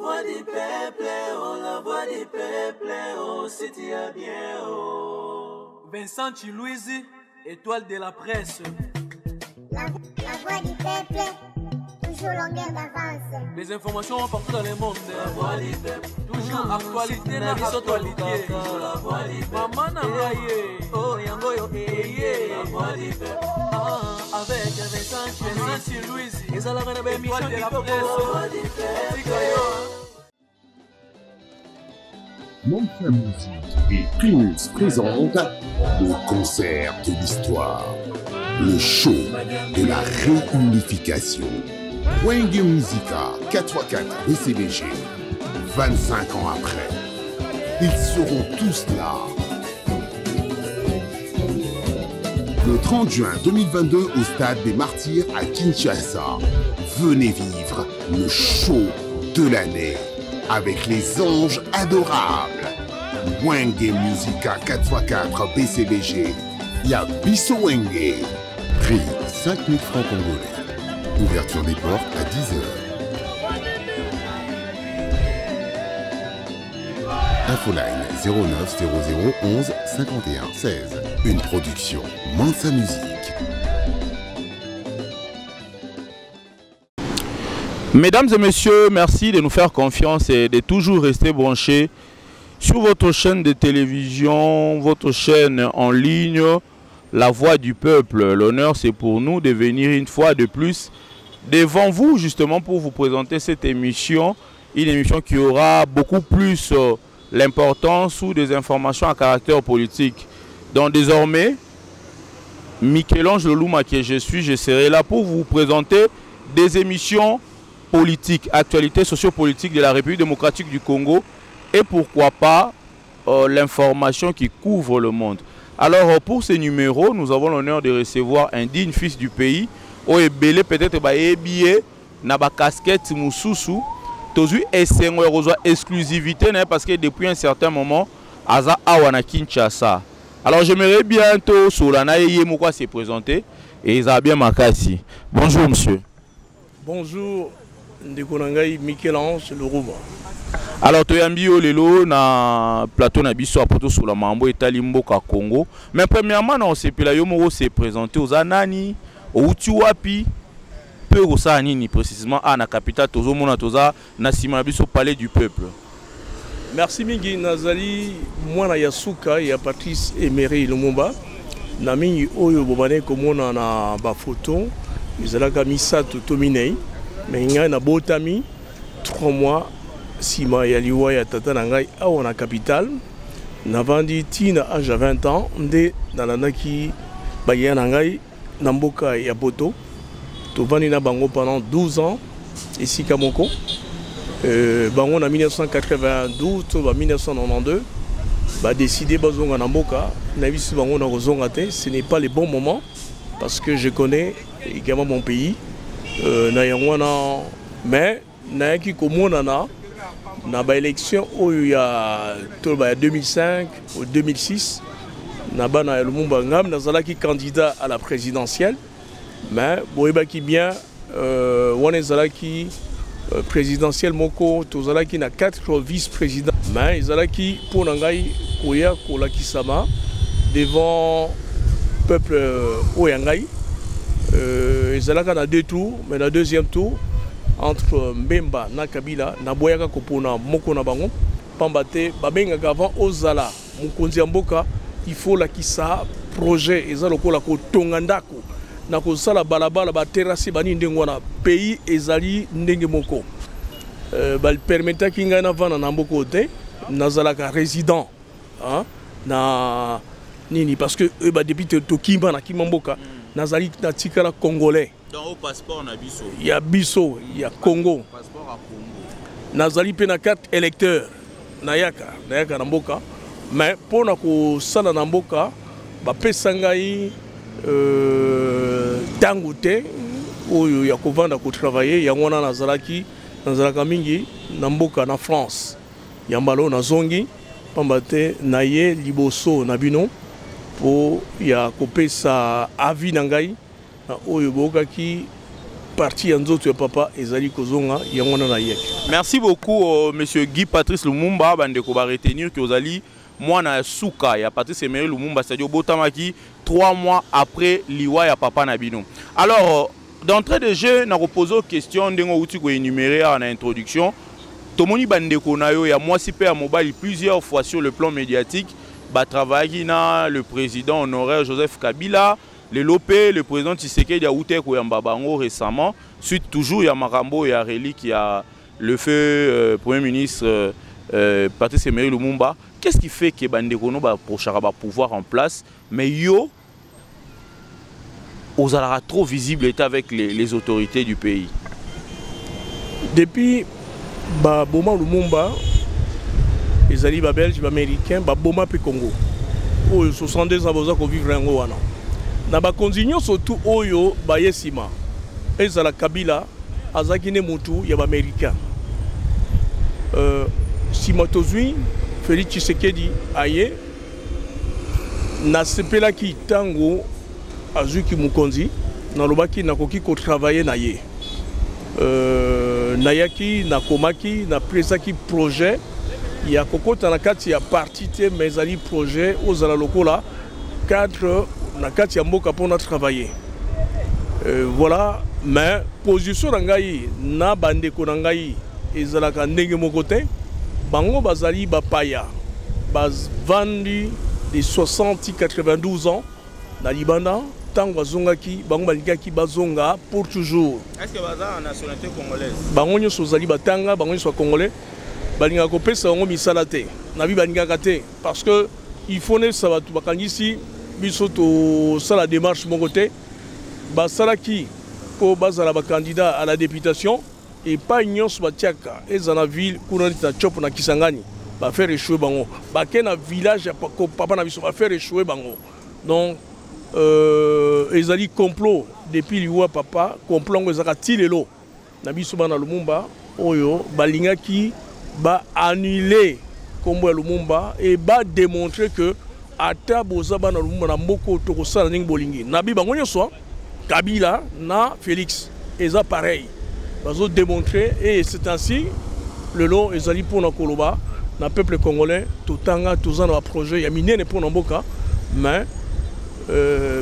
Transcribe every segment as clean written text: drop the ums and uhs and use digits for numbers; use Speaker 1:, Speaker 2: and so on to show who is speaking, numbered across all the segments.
Speaker 1: voix du peuple, oh, la voix du peuple, oh, si tu as bien, oh. Vincent Chilouizi, étoile de la presse.
Speaker 2: La voix du peuple, toujours longueur d'avance.
Speaker 1: Les informations partout dans le monde. La voix du peuple, toujours actualité, la actualité. La voix du peuple, maman n'a pas oh, yango yo, la voix du peuple. Avec Vincent Chilouizi, et ça la reine de émission de la presse.
Speaker 3: Montre Musique et Primus présentent le concert de l'histoire, le show de la réunification. Wenge Musica 4x4 BCBG, 25 ans après, ils seront tous là. Le 30 juin 2022 au Stade des Martyrs à Kinshasa, venez vivre le show de l'année avec les anges adorables. Wenge Musica 4x4 BCBG, Yabiso Wenge. Prix 5 000 francs congolais. Ouverture des portes à 10h. Infoline 09 00 11 51 16. Une production Mansa Musique.
Speaker 4: Mesdames et messieurs, merci de nous faire confiance et de toujours rester branchés sur votre chaîne de télévision, votre chaîne en ligne, La Voix du Peuple. L'honneur, c'est pour nous de venir une fois de plus devant vous, justement, pour vous présenter cette émission. Une émission qui aura beaucoup plus l'importance ou des informations à caractère politique. Donc désormais, Michel-Ange Lolouma, qui je suis, je serai là pour vous présenter des émissions politiques, actualités sociopolitiques de la République démocratique du Congo et pourquoi pas l'information qui couvre le monde. Alors pour ce numéro, nous avons l'honneur de recevoir un digne fils du pays, au Ebele peut-être billet, na ba casquette Moussousou, tozu esengo reçoit exclusivité parce que depuis un certain moment, aza awana Kinshasa. Alors j'aimerais bientôt Solana Yemokwa se présenter et Isabien Makassi. Bonjour monsieur.
Speaker 5: Bonjour, Ndekonangai Michel-Ange Lolouma.
Speaker 4: Alors toyambi lelo na plateau na biso apoto sur la mambo etali mboka Congo. Mais premièrement on sepela yo moko se présenter aux anani, outi wapi peu osa nini précisément à na capitale tozo mona toza na sima biso palais du peuple.
Speaker 5: Merci mingi nazali mwana Yasuka ya Patrice Emery Lumumba. Na mingi oyo bobane komona na ba photo, izalaka misato tominei, mais nga na botami 3 mois sima ya liwa ya tata na ngai awa na capitale. Navandi tina âge 20 ans nde nalandaki baya na ngai na mboka ya Poto. Tovandi na bango pendant 12 ans ici Kamoko. Bango en 1992 to 1992 ba décidé bazonga na mboka na biso bango na kozonga te. Ce n'est pas le bon moment parce que je connais également mon pays na yangwana, mais na yaki komona na ba élection oyo ya to ba 2005 ou 2006 na bana ya Lumumba ngam nazalaki candidat à la présidentielle, mais boyebaki bien wana zalaki présidentiel moko tozalaki na 4 vice-présidents, mais ezalaki pour ngai koya kolakisama devant peuple oyangai. Ezalaka na 2 tours, mais na deuxième tour entre Mbemba na Kabila na boyaka kopona moko na bango pambate babengaka avant ozala mokonzi ya mboka, il faut lakisa projet ezalokola ko tonga ndako na kozala balabala ba terrasse bani ndenge wana pays ezali ndenge moko bal permettre kinga na vana na mboko te nazalaka résident na nini parce que ba depuis tokimba na kimamboka nazali na tikala congolais.
Speaker 4: Donc au passeport na biso.
Speaker 5: Ya biso ya Congo.
Speaker 4: Passeport à Congo.
Speaker 5: Nazali pe na carte électeur na yaka na mboka, mais pour na ko sala na mboka ba pesa ngai tango te oyo ya kovanda ko travailler ya ngona nazalaka mingi na mboka na France. Yambalo na zongi pambate na ye liboso na bino po ya kopesa avis na ngai oyo bokaki parti nzoto ya papa ezali kozonga yango na yek.
Speaker 4: Merci beaucoup monsieur Guy Patrice Lumumba bandeko ba retenir que ozali mwana suka ya Patrice Emery Lumumba, c'est-à-dire botamaki 3 mois après liwa ya papa Nabino. Alors d'entrée de jeu na reposer question ndengo uti ko énumérer en introduction. Tomoni bandeko na yo ya mwasi pe ya mobile plusieurs fois sur le plan médiatique ba travailler na le président honoraire Joseph Kabila, le président Tshisekedi a outé ko yamba bango récemment suite toujours ya makambo ya relique ya le feu premier ministre Patrice Emery Lumumba. Qu'est-ce qui fait que bandeko no ba prochara ba pouvoir en place mais yo osara trop visible est avec les autorités du pays?
Speaker 5: Depuis ba boma Lumumba ezali ba belge ba américain ba boma pe Congo oyo 62 ans boza ko vivre yango wana na ba continuer surtout oyo ba yesima ezala Kabila azaki ne mutu ya ba américain simatozui Félix Tshisekedi aye na sepela ki tango azuki mukonzi na lobaki nakoki ko travailler na ye nayaki nakomaki na presaki projet ya kokota na kati ya parti te mais ali projet ozala lokola cadre na kati ya mboka pona travailler voilà mais position na ngai na bandeko na ngai ezalaka ndenge moko te bango bazali bapaya bavandi de 60-92 ans na libanda tango azongaki bango balingaki bazonga pour toujours.
Speaker 4: Est-ce que baza en nationalité congolaise?
Speaker 5: Bango nyonso zali batanga bango nyonso congolais balinga kopesa bango misala te na bi balingaka te parce que il faut ne sabatu bakangisi biso to sala démarche moko te basalaki po bazala ba candidat à la députation et pas nyonso batiaka ezana ville kuna ta chop na Kisangani ba faire échouer bango ba kena village ko papa na biso ba faire échouer bango donc ezali complot depuis liwa papa complot ngo ezaka tilelo na biso bana Lumumba oyo balingaki ba annuler kombo ya Lumumba et ba démontrer que ata boza bana Lumumba na mboko to ko sala ning bolingi na bi bango nyonso Kabila na Félix eza pareil bazo démontrer et c'est ainsi le long ezali pour na koloba na peuple congolais totanga tozana ba projet ya minene pour na mboka mais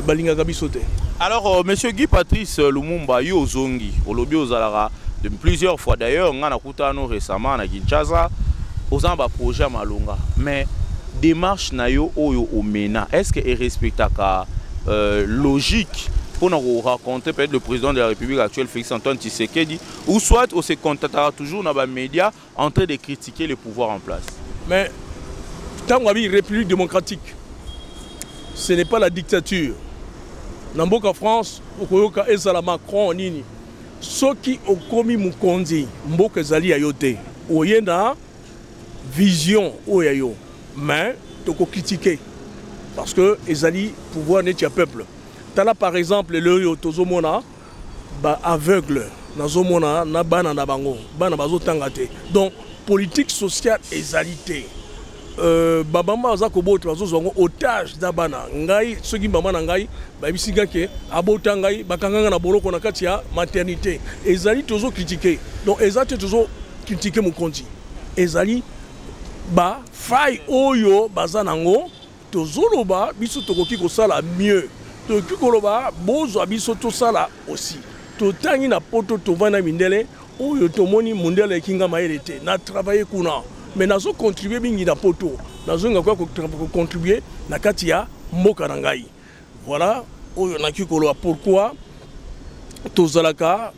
Speaker 5: balinga gabisote.
Speaker 4: Alors monsieur Guy Patrice Lumumba yo zongi olobi ozalara de plusieurs fois d'ailleurs ngana kutano récemment na Kinshasa ozamba projet malonga mais démarche na yo oyo omena est-ce que est respectaka logique pour nous raconter peut-être le président de la République actuelle Félix Antoine Tshisekedi ou soit on se contactera toujours dans les médias en train de critiquer le pouvoir en place?
Speaker 5: Mais tant qu'on a une République démocratique, ce n'est pas la dictature. Dans la France, Okoyoka ezala Macron nini. Soki okomi mukonzi, mboka ezali ayote. Oyena vision oyayo. Mais toko critiquer parce que ezali pouvoir n'est pas peuple. Tala par exemple le yo tozomona ba aveugle nazomona na bana na bango bana bazotangate. Donc politique sociale ezalité. Babamba za kobota bazozongo otage da bana ngai soki mama na ngai ba bisinga ke abota ngai bakanganga na boloko na kati ya maternité ezali tozo critiquer donc ezali tozo critiquer mon konti ezali ba fai oyo bazanango tozoloba biso tokoki kosala mieux tokoki koloba bozo biso tosala aussi totangi na poto tovana mindele oyo tomoni mundele kinga maelete na travailler kuna. Mais nous avons contribué à poto. Nous avons contribué à Katia Mokarangai. Voilà, pourquoi Tozalaka,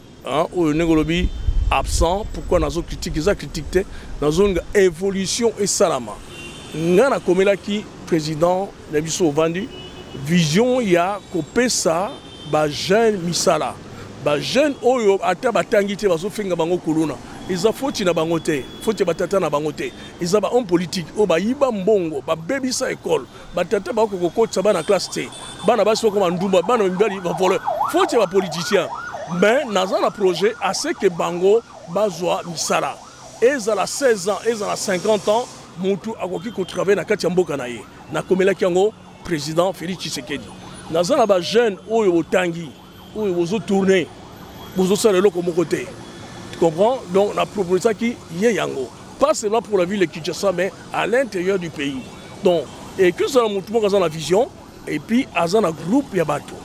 Speaker 5: Negolobi absent, pourquoi nous avons critiqué, nous avons une évolution et salama. Nous avons comme président Nabiso Vandi, vision ya kopesa ba jeune misala. Ba jeune oyo ata batangite bazo finga bango kuluna. Ils ont fauti na bangote, fauti batata na bangote. Ils ont un homme politique, oh ba yiba mbongo, ba baby sa école, batata ba ko coach sa bana classe T. Bana ba so comme ndumba, bana mbali ba voleur. Fauti ba politicien. Mais dans un projet assez que bango bazwa misala. Ils ont 16 ans, ils ont 50 ans, mutu akoki ko travailler na kati ya mboka na ye. Na komela kiango président Félix Tshisekedi. Dans un ba jeune oyo otangi, oyo ozo tourner vous aussi le comme côté. Tu comprends? Donc on a proposé ça qui est yango. Pas seulement pour la ville de Kinshasa, mais à l'intérieur du pays. Donc, et que ça a la vision, et puis à un groupe Yabato.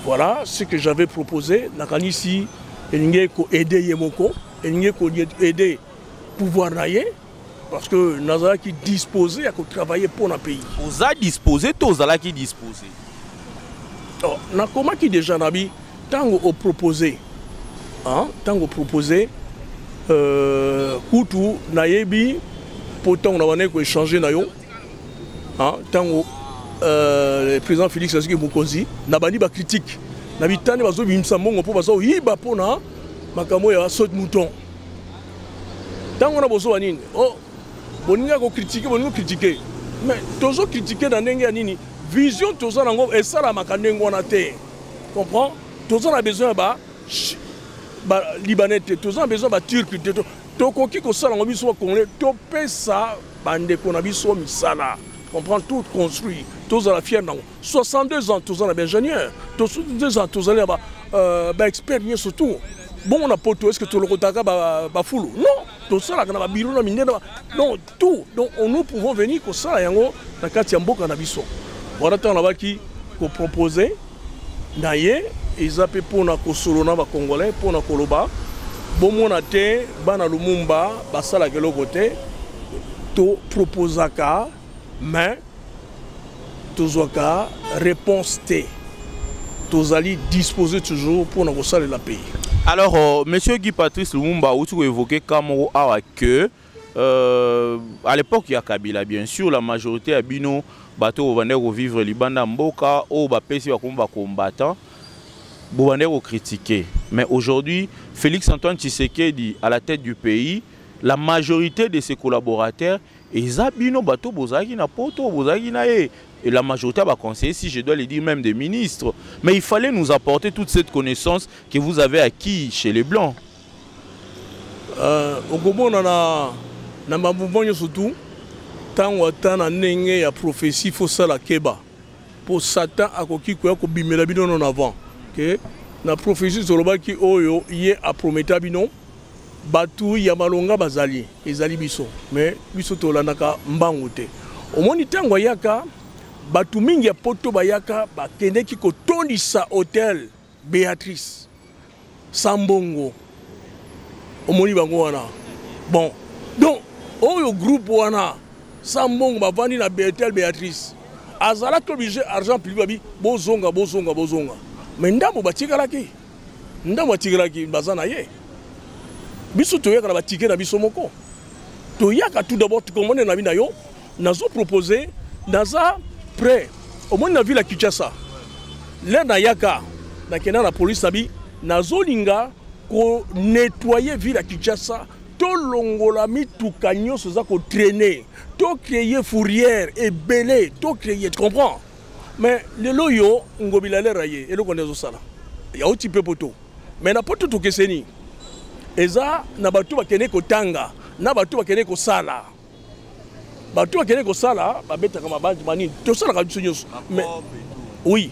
Speaker 5: Voilà ce que j'avais proposé. Nakanisi, il y a aider Yemoko, il y a aider pouvoir naïe, parce que nous avons disposé à travailler pour notre pays.
Speaker 4: Vous avez disposé, tous allez qui disposé.
Speaker 5: Na comment qui déjà nabi tant au proposé, hein, tant au proposé, kutu nayebi, pourtant on a ko échanger na yo, hein, tant le président Félix Tshisekedi Mokonzi, nabani ba critique, nabi tane bazo bimsa mongo po bazo yiba pona makamo ya saute mouton. Tant on a besoin nini, oh, boninga ko critiquer, mais toujours critiquer dans ndenge nini. Vision tous en ango et ça la makanengo na te. Comprends? Tous en a besoin ba libanais, tous en a besoin ba turc, to koki ko sala ngo biso congolais, to pesa bande ko na biso misala. Comprends? Tout construit. Tous en la fière nango. 62 ans tous en a ingénieur. 62 ans tous en a ba expérience surtout. Bon on a poto est-ce que tout le kotaka ba fulu? Non. Tout ça là na biro na minene non tout. Donc nous pouvons venir ko sala yango na kati ya mboka na biso. Voilà tant là-bas qui proposé naïe ils appellent pour na kosolona ba congolais pour na koloba bon mon até bana lumumba basala kelo côté to proposaka mais tozoka réponse t tozali disposer toujours pour na kosala la pays.
Speaker 4: Alors monsieur Guy Patrice Lumumba où tu évoquais Kamoro awa que à l'époque il y a Kabila bien sûr la majorité à Bino bateau va vivre Libanda Mboka ou bapesi va combattant va critiquer. Mais aujourd'hui Félix Antoine Tshisekedi à la tête du pays, la majorité de ses collaborateurs ils abino bateau bozaki na poto bozaki na et la majorité va conseiller, si je dois le dire, même des ministres. Mais il fallait nous apporter toute cette connaissance que vous avez acquis chez les Blancs.
Speaker 5: Au Gabon, on a surtout tant ou tant en nenge ya prophétie faut ça la keba pour Satan a koki ko ko bimela bino en avant que na prophétie zoloba ki oyo yé a prometa bino batu ya malonga bazali ezali biso mais biso to landaka mbangu te au moni tango yaka batu mingi ya poto bayaka bakende ki ko tondisa hôtel Béatrice Sambongo au moni bango wana bon donc oyo groupe wana Sambongo bavandi na Bethel Béatrice azala obligé argent public babi bozonga mais ndambo batikalaki bazana ye biso toyaka na batike na biso moko toyaka tout d'abord tukomone na bina yo nazo proposer naza prêt au moins na ville à Kinshasa là na yaka na kena na police nabi nazo linga ko nettoyer ville à Kinshasa to longola mituka nyonso za ko traîner to créer fourrière et belé to créer tu comprends mais le loyo ngobila le raye et le connaît ça là ya oti pe poto mais na poto to keseni eza na batu bakene ko tanga na batu bakene ko sala batu bakene ko sala ba beta kama bantu mani to sala ka biso nyonso mais oui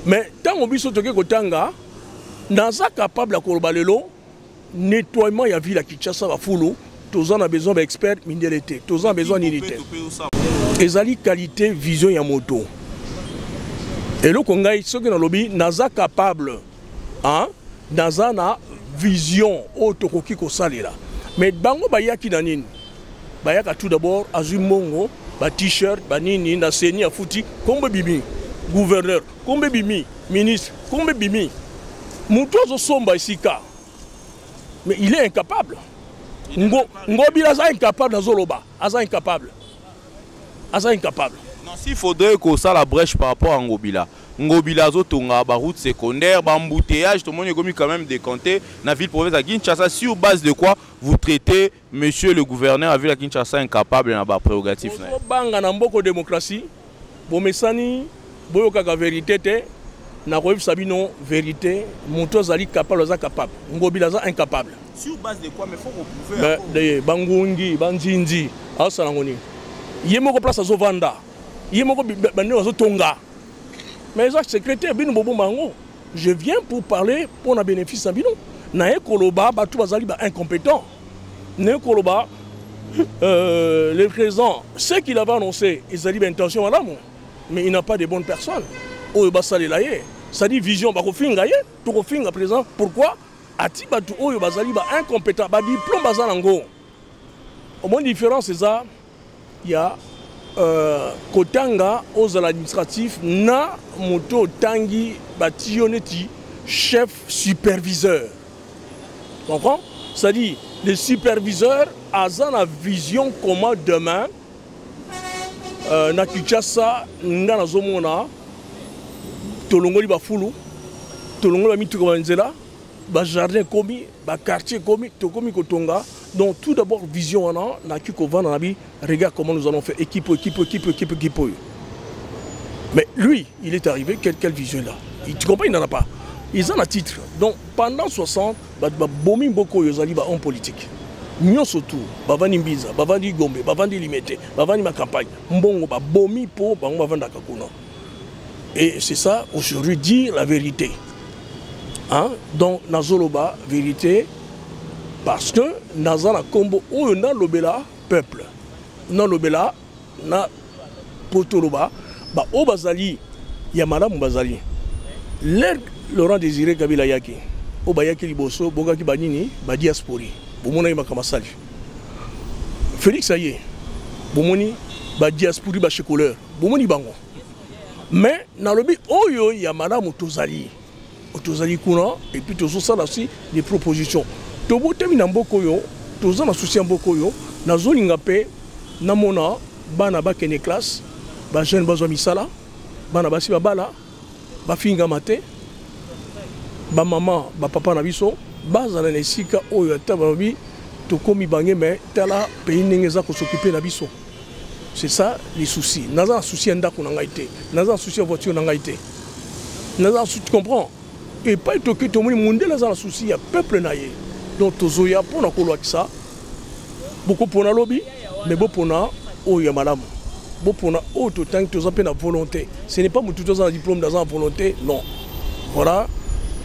Speaker 5: mais tango biso to ke ko tanga naza capable ko balelo nettoiement ya ville à Kinshasa va fulu tous en a besoin d'experts minéralité tous en besoin d'unité ezali qualité vision ya moto et le kongai ce que na lobby naza capable hein naza na vision otokoki ko salela mais bango bayaki na nini bayaka tout d'abord azumongo ba t-shirt ba nini na seni ya futi kombe bimi gouverneur kombe bimi ministre kombe bimi muto zo somba isika. Mais il est incapable. Ngobila est incapable dans Zoloba. Aza incapable.
Speaker 4: Non, s'il faudrait qu'on ça la brèche par rapport à Ngobila. Ngobila zotonga ba route secondaire, ba embouteillage, tout le monde est commis quand même décompté. Na ville province à Kinshasa sur base de quoi vous traitez monsieur le gouverneur à ville à Kinshasa incapable na ba prérogatif na.
Speaker 5: Banga na mboko démocratie. Bomesani boyoka ka vérité te. Na koyeb sabino vérité, monto zali capable za capable. Ngobila za incapable.
Speaker 4: Sur base de quoi mais faut reprouver.
Speaker 5: De bangungi, banjinji, asala ngoni. Yemoko place zo vanda. Yemoko bande zo tonga. Mais ça secrétaire bino bobo mango. je viens pour parler pour un bénéfice à bino. Nae koloba, tout bazali ba incompétent. Nae koloba, le président, ce qu'il avait annoncé, ils avaient l'intention madame, mais il n'a pas de bonnes personnes. Oh, basali laye, ça dit vision, ba kofinga ye, tout kofinga présent. Pourquoi? Ati ba tout oh bazali ba incompétent, ba diplôme bazalango. Au moins différence c'est ça, il y a Kotanga aux administratifs na moto tangi bationeti chef superviseur. Tu comprends? C'est-à-dire le superviseur a la vision comment demain na Kinshasa nga na zomona tolongoli ba fulu tolongoli ba mitu ko nzela ba jardin komi ba quartier komi to komi kotonga. Donc tout d'abord vision na kiko vana na bi regarde comment nous allons faire équipe. Mais lui il est arrivé quelle vision là. Tu comprends, il n'en a pas. Ils ont un titre. Donc pendant 60 ba bomi boko yozali ba homme politique. Nyon surtout bavandi mbiza bavandi gombe bavandi limete bavandi ma campagne mbongo ba bomi po bango bavanda kakuna. Et c'est ça aujourd'hui dire la vérité. Hein? Donc nazoloba vérité. Parce que dans la combo où on a l'obéla peuple, na l'obéla na potoloba, bah au bazali, il y a madame bazali. L'air Laurent Désiré Kabila yaki, au bayaki liboso, bogaki banini, ba diaspori, bomona ima kamasali. Félix Aye, bomoni ba diaspori ba checoleur, bomoni bango. Mais dans le but oyo il y a madame Otozali, Otozali kuna, et puis toujours ça aussi des propositions. Tobo temi na mboko yo, toza na souci mboko yo, na zoni ngape, na mona, bana ba kene classe, ba jeune bazwa misala, bana basi ba bala, ba finga mate, ba maman, ba papa na biso, baza na nesika oyo atababi, to komi bange me, tala pays nengeza ko s'occuper na biso. C'est ça les soucis. Naza souci ndako na ngaite, naza souci voiture na ngaite. Naza souci, tu comprends? Et pas to que to moni monde naza souci ya peuple na ye. Donc tozoya pour na kolo ça beaucoup pour na lobby mais beaucoup pour na oh ya madame beaucoup pour na oh to tant que tu as volonté ce n'est pas mon tout un diplôme dans la volonté non voilà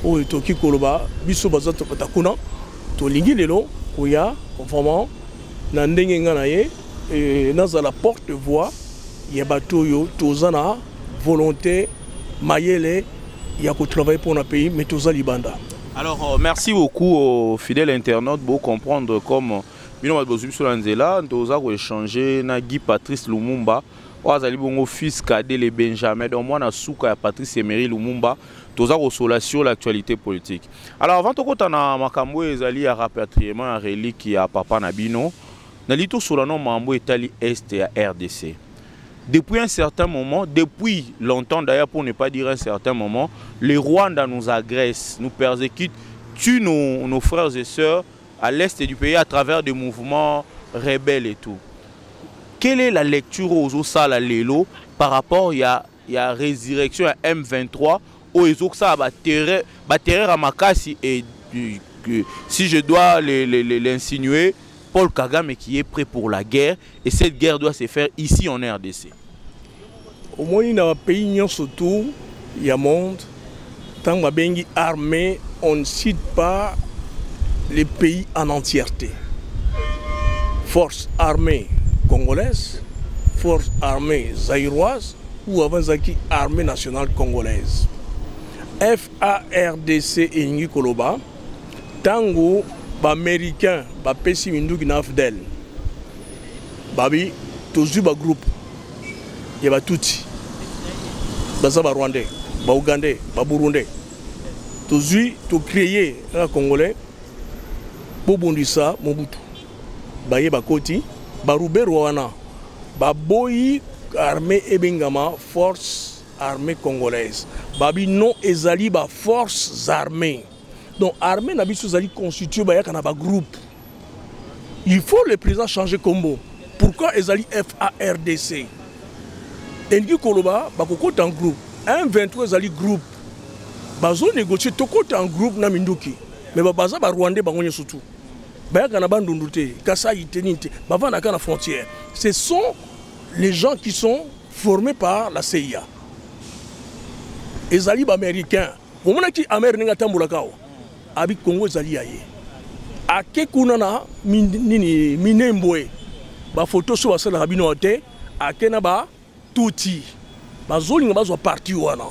Speaker 5: oh to ki koloba biso bazato patakuna to lingi lelo oya vraiment na ndenge ngana ye et na za la porte-voix ya bato yo tozana volonté mayele ya ko travailler pour na pays mais toza libanda.
Speaker 4: Alors, merci beaucoup aux fidèles internautes pour comprendre comme Bino Mabozu Solanzela, nous avons échangé avec Guy Patrice Lumumba, mon fils cadet les Benjamin, donc moi na souka Patrice Emery Lumumba, nous avons sur l'actualité politique. Alors, avant tout on a makambo ezali à rapatriement à relique à Papa Nabino, na lito sur le nom mambo Italie Est et à RDC. Depuis un certain moment, depuis longtemps d'ailleurs pour ne pas dire un certain moment, les Rwandais nous agressent, nous persécutent, tuent nos frères et sœurs à l'est du pays à travers des mouvements rebelles et tout. Quelle est la lecture aux Osala Lelo par rapport à la résurrection à M23 où ils ont ça terreur à Makassi et si je dois l'insinuer, Paul Kagame qui est prêt pour la guerre et cette guerre doit se faire ici en RDC.
Speaker 5: Au moins dans un pays surtout, il y a monde, tant que bengi armé, on ne cite pas les pays en entièreté. Force armée congolaise, force armée zaïroise ou avant zaki armée nationale congolaise. FARDC et Ngi Koloba, tango Américain, Pesi Minduki Nafdel, Babi, tous ba groupe, il y a Tutsi, Bazaba Rwandais, Ougandais, Burundais, tous tout créé un Congolais, Bobondissa, Mobutu, Baye Bakoti, Baroubé Rwanda, Baboyi, armée Ebengama, force armée congolaise, Babi non Ezali, forces armées. Donc l'armée n'a pas constitué un groupe. Il faut le président changer combo. Pourquoi ils allaient FARDC? Et nous Koloba, un groupe. Un 23 ils allaient groupe. Ils ont négocié tout un groupe na Minduki. Mais baza ba Rwandais bangonye surtout. Ba kana bandundute, kasa iteninte, ba vana kana frontière. Ce sont les gens qui sont formés par la CIA. Les alliés américains omonaki amer ninga tambulaka awa abi Congo ezali ya ye ake kuna na nini minembwe bafoto so basalaka bino te ake na batuti bazolinga bazwa parti wana.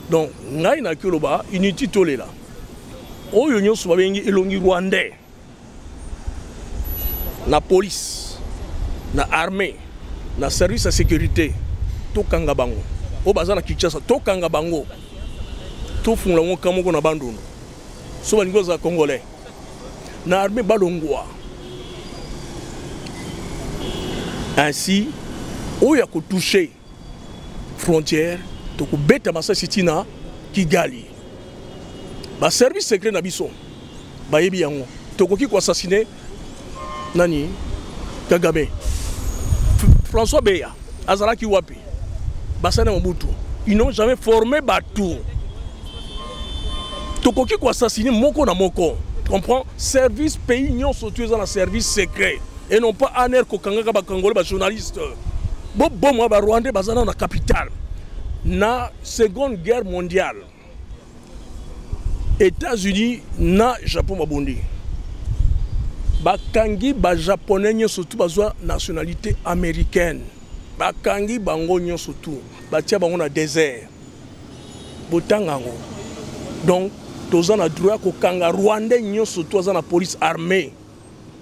Speaker 5: Donc ngai na koloba unité tolela oyo nyonso babengi elongi rwandais na police na armée na service de sécurité tokanga bango o baza na Kinshasa tokanga bango tofunga ngo kamoko na bandundu so balingo za congolais na armée balongwa ainsi oyo ko toucher frontière toko beta masasi tina Kigali ba service secret na biso ba yebi yango tokoki ko assassiner nani Kagame François Beya azalaki wapi basana Mobutu ils n'ont jamais formé Batou tokoki ko assassiner moko na moko comprends service pays union surtout dans le service secret et non pas aner ko kangaka ba congolais ba journaliste bo moi ba rwandais bazana na capitale na seconde guerre mondiale États-Unis na Japon babondi bakangi ba japonais surtout bazwa nationalité américaine bakangi bango surtout batia bango na désert botangango donc toza na droit ko kanga rwandais surtout za na police armée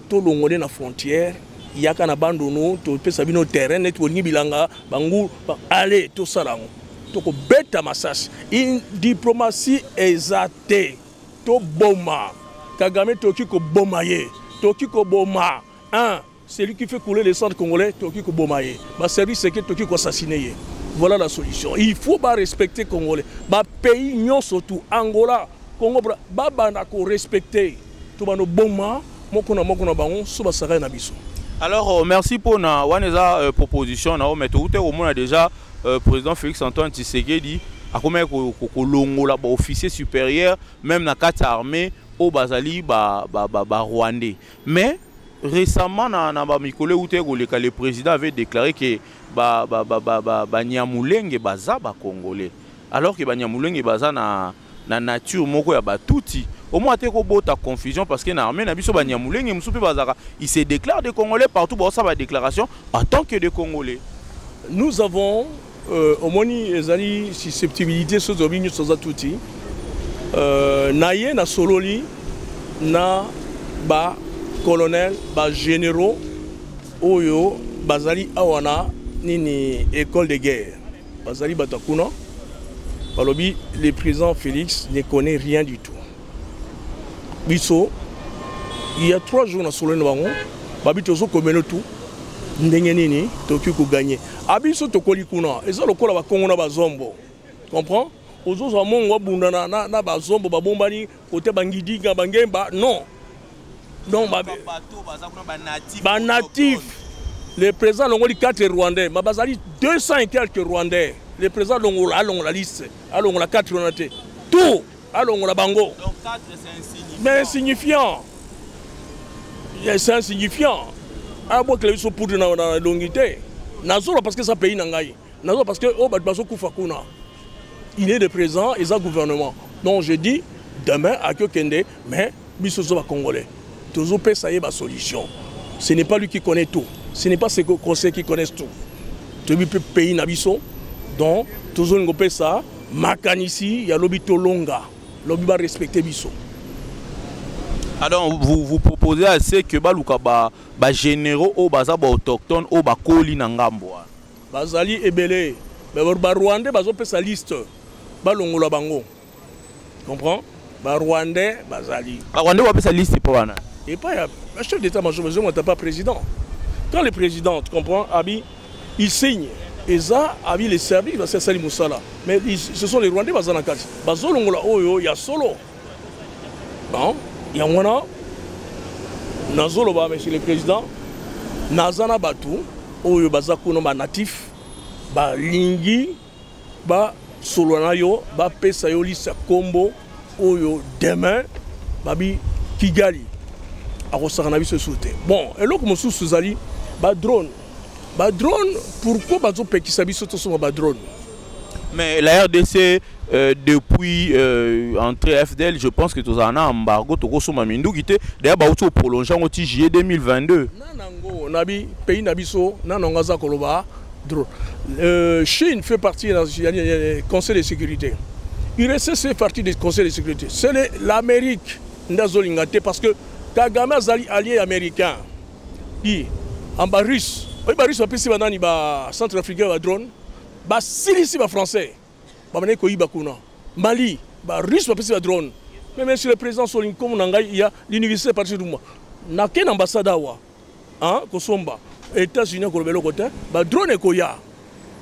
Speaker 5: to longole na frontière yaka na bandono to pesa bino terrain net wolingi bilanga bangu allez to salango to ko beta masasi une diplomatie exate to boma Kagame toki ko bomaye toki ko boma un c'est lui qui fait couler les centres congolais toki ko bomaye ba service secret toki ko assassiner. Voilà la solution. Il faut pas respecter congolais ba pays nyon surtout Angola Congo ba bana ko respecter to bano boma moko na bango so ba saka na biso.
Speaker 4: Alors merci pour na waneza proposition na o meto ute au moins déjà président Félix Antoine Tshisekedi a comme ko longola ba officier supérieur même na carte armée au bazali ba rwandais. Mais récemment na ba mikole ute le président avait déclaré que ba Nyamulenge baza ba congolais alors que ba Nyamulenge baza na nature moko ya batuti. Au moins te ko bota confusion parce que na armée na biso ba Nyamulenge musupe bazaka il se déclare des congolais partout ba sa ba déclaration en tant que des congolais.
Speaker 5: Nous avons au moni ezali susceptibilité sur domini soza tuti na ye na sololi na ba colonel ba généraux oyo bazali awana nini école de guerre bazali batakuna balobi le président Félix ne connaît rien du tout biso il y a 3 jours na sololi bango babito zo komeno tout ndenge nini toki ko gagner abiso tokoli kuna eza lokola ba kongo na bazombo comprends ozozo mongo bunda na bazombo babombani kote bangidiga bangemba non donc ba natif le président longoli 4 rwandais ma bazali 200 et quelques rwandais le président longola alongo la liste alongo la 4 rwandais tout alongo la bango donc 4 c'est insignifiant mais c'est insignifiant ah bon que les sont pour na longité nazolo parce que ça pays nangai nazolo parce que oh baso kufa kuna il est le président et ça gouvernement donc je dis demain à Kende mais biso zo ba congolais toujours peut ça y est ba solution ce n'est pas lui qui connaît tout ce n'est pas ce conseil qui connaissent tout tu peux pays na biso donc toujours ngopé ça makanisi ya lobito longa lobi ba respecter biso.
Speaker 4: Alors vous proposez assez que baluka ba généraux au baza ba autochtone au ba koli na ngambo
Speaker 5: bazali ebele ba rwandais bazo pesa liste balongola bango comprends ba rwandais bazali
Speaker 4: ba rwandais wa pesa liste pour wana
Speaker 5: et pas ya chef d'état-major mais on pas président quand le président tu comprends abi il signe et ça abi les services c'est Sali Moussala mais ce sont les rwandais bazana kati bazolongola oyo ya solo bon il y a un nazolo ba monsieur le président nazana batu oyo bazakuno ba natif ba lingi ba solona yo ba pesa yo lisa kombo oyo demain babi Kigali akosaka na biso soute bon eloko mosusu zali ba drone pourquoi bazo pekisa biso to so ba drone
Speaker 4: Mais la RDC, depuis entrée FDL, je pense que tu as un embargo, tu as un mindou qui était d'ailleurs prolongé en juillet 2022.
Speaker 5: Non, nabi pays nabiso, non ngaza koloba. Chine fait partie du Conseil de sécurité. URSS fait partie du Conseil de sécurité. C'est l'Amérique ndazolingate parce que Kagame azali allié américain. Qui en bas russe. Oui, bah russe après si banani ba centrafricain ba drone. Ba silisi ba français. Ba mané ko yiba kuna. Mali, ba russe après si ba drone. Même si le président Solinko Nanga il y a l'université partir du moi. Na ken ambassade wa. Hein, Kosomba. États-Unis ko belo côté, ba drone ko ya.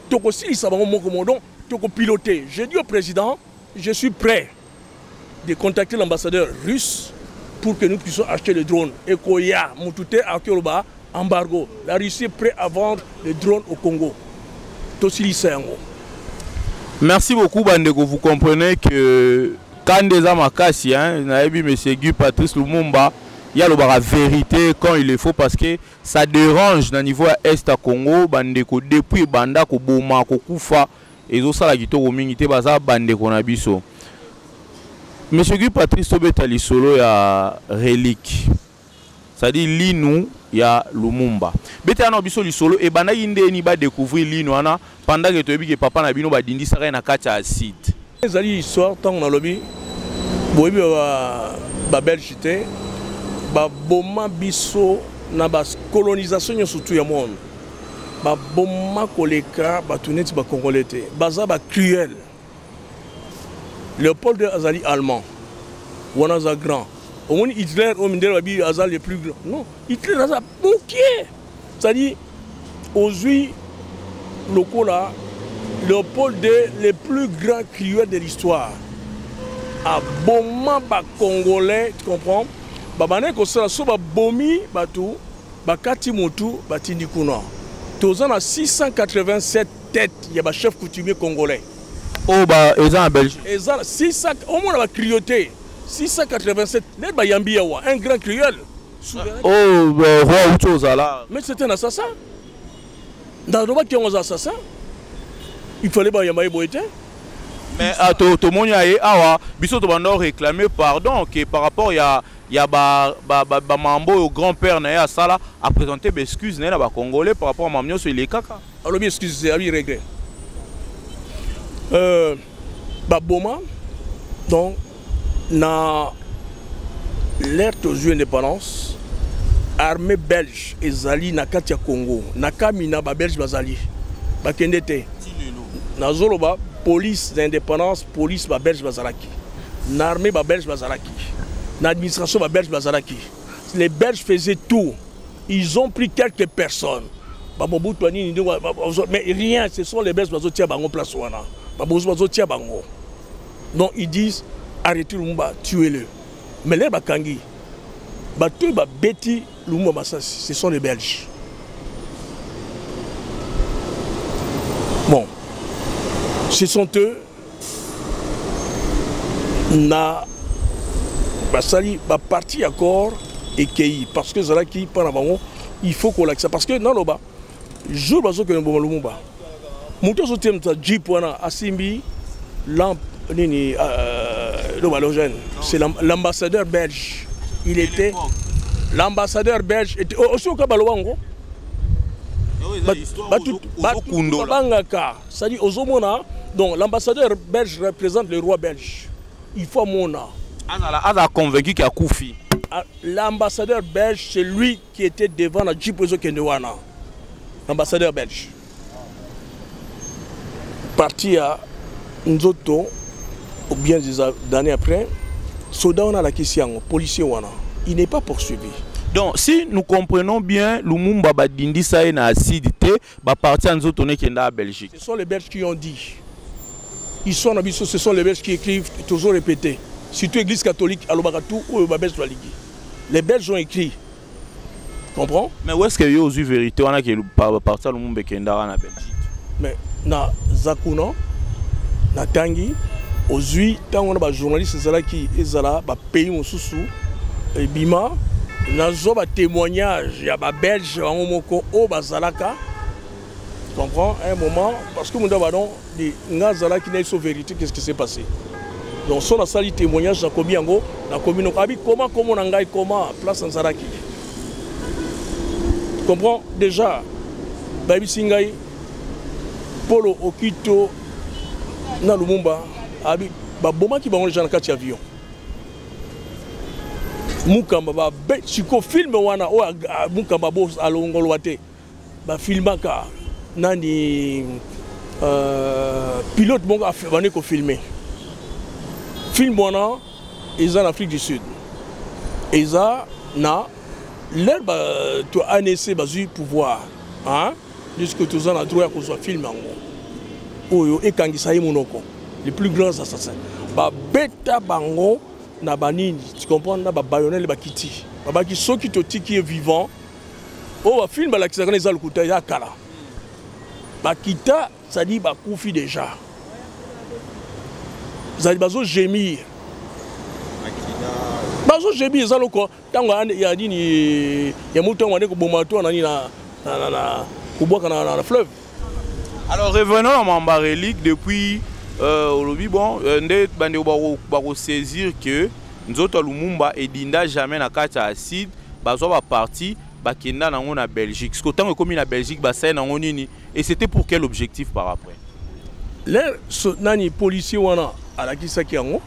Speaker 5: Toko silisa ba mon commandant, toko piloter. J'ai dit au président, je suis prêt de contacter l'ambassadeur russe pour que nous puissions acheter le drone. Et qu'il y a à Kyoba, embargo. La Russie est prête à vendre les drones au Congo.
Speaker 4: Merci beaucoup, Bandeko. Vous comprenez que quand des amakassi, M. Guy Patrice Lumumba, il y a la vérité quand il le faut parce que ça dérange dans le niveau est à Congo. Bandeko, depuis Banda, Koboma, Kokufa, et tout ça, la guitare au Mingité, Baza, Bandeko Nabiso. Monsieur Guy Patrice Tobetali solo ya relique. C'est-à-dire Linou ya Lumumba. Beta na biso li solo e bana yinde ni ba découvrir Linou ana pendant que toyebi que papa na bino ba dindi saka na kati acide.
Speaker 5: Ezali histoire tant na lobi. Boyebi ba Belgique ba boma biso na ba colonisation surtout ya monde. Ba boma koleka ba tuneti ba congolais te. Baza ba cruel. Léopold Azali allemand, Wanaza grand. Au moins Hitler, au moins Azali le plus grand. Non, Hitler a bouqué. C'est-à-dire, aujourd'hui, locaux là, Léopold le plus grand crieur de l'histoire. A bomma ba congolais, tu comprends? Babane ko sala so ba bomi batou, ba kati motu, ba tindikuna. Tozan a 687 têtes, il y a ba chef coutumier congolais.
Speaker 4: Oh, bah, ils ont en Belgique.
Speaker 5: Au moins, on a crioté. 687. Un grand criol.
Speaker 4: Oh, roi Outozala.
Speaker 5: Mais c'était un assassin. Dans le moment qu'il y a un assassin, il fallait que Yamaï Boïté.
Speaker 4: Mais tout le monde a réclamé pardon que par rapport à Mambo au grand-père Naya Sala a présenté des excuses à Congolais par rapport à Mamio sur les caca.
Speaker 5: Alors, bien excusez, à lui regret. Boma, donc, dans l'ère de l'indépendance, armée belge et Zali na Katia Congo, na Kamina ba belge bazali, ba kendete. Na Zoloba, police d'indépendance, police ba belge bazalaki. Na armée ba belge bazalaki. Na administration ba belge bazalaki. Les Belges faisaient tout. Ils ont pris quelques personnes. Mais rien, ce sont les Belges qui ont en place. Donc ils disent arrêtez Lumumba, tuez-le. Mais les Bakangi, Betty Lumumba, ce sont les Belges. Bon, ce sont eux. Na Basali, parti accord et Kei. Parce que Zalaki, il faut qu'on l'accepte. Parce que dans le bas, jour où on a Lumumba, Mouto Sotem Jeep Asimbi, c'est l'ambassadeur belge. Il était l'ambassadeur belge. Aussi au Kabaloango. C'est-à-dire aux Omona, donc l'ambassadeur belge représente le roi belge. Il faut Mona.
Speaker 4: Elle a convaincu qu'il y a Koufi.
Speaker 5: L'ambassadeur belge, c'est lui qui était devant la Jeep Kendewana. L'ambassadeur belge. Parti à Nzoto, ou bien des années après, soldat on a la question, policier wana, il n'est pas poursuivi.
Speaker 4: Donc si nous comprenons bien, Lumumba Badindi ça na acidité, ba parti en Nzoto ne kenda à Belgique.
Speaker 5: Ce sont les Belges qui ont dit. Ils sont en abysso, ce sont les Belges qui écrivent, toujours répété. Surtout l'Église catholique, à l'Obagatou ou au Babel Swaligi. Les Belges ont écrit. Comprends?
Speaker 4: Mais où est-ce qu'il y a eu vérité? On a qui parti à Lumumba kenda en Belgique.
Speaker 5: Mais na Zakuna, na Tangi, aujourd'hui, tant on a des journalistes qui sont là, des pays Moussousou, et Bima, na zo ba témoignage, il y a des Belges, au Bazalaka, comprends, à un moment, parce que mon d'abord, les Ngazala qui n'est pas vérité, qu'est-ce qui s'est passé? Donc, son a sali témoignage, j'ai commis en gros, la commune, comment on a comment, place en Zaraki. Tu comprends? Déjà, Baby Singai, Polo Okito, na Lumumba, abi, ba boma qui va les gens dans quatre avions. Mukamba ba be, siko film wana, o Mukamba bo alongolwate, ba filmaka. Nani pilote bon a filmé film wana ils en Afrique du Sud ils a na l'air to ANC bazu pouvoir hein jusque tous en a droit qu'on soit film en oyo e kangisa monoko les plus grands assassins ba beta bango na banini tu comprends na ba bayonel ba kiti ba ki soki to tiki est vivant oh ba film la kisaka les alukuta ya kala Bakita, ça dit Bakoufi déjà. Ça dit Bazo gémir. Bazo gémir, ça loko. Tant qu'il y a dit il y a mouton on est comme bomato on a na fleuve.
Speaker 4: Alors revenons à Mambarelik depuis aujourd'hui bon ndé bande bako saisir que nzoto Lumumba et Dinda jamais na kati acide bazo ba parti bakenda nango na Belgique. Ce qu'autant que comme na Belgique ba ça nango nini. Et c'était pour quel objectif par après?
Speaker 5: Les nani policiers wana alaki saki yango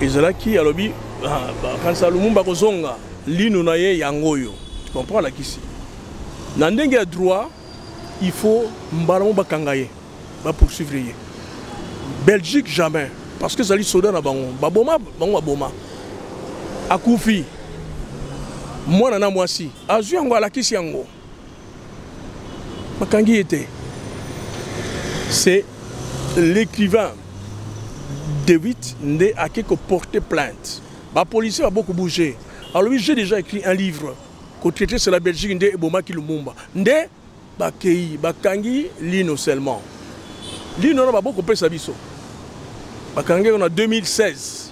Speaker 5: ezalaki alobi quand ça Lumumba kozonga lino na ye yango yo. Tu comprends la kisi? Na ndenge ya droit il faut mbalamo bakangaye ba poursuivre ye. Belgique jamais parce que zali soda na bango baboma bango baboma akufi mwana na mwasi azu yango alakisi yango. Makangi était, c'est l'écrivain David Ndé a porté plainte. La police a beaucoup bougé. Alors lui, j'ai déjà écrit un livre qui traité sur la Belgique Ndé et Bomaki Lumumba. Ndé, Bakei, Bakangi, Lino seulement. Lino n'a pas beaucoup payé sa biso. Bakangi on a 2016.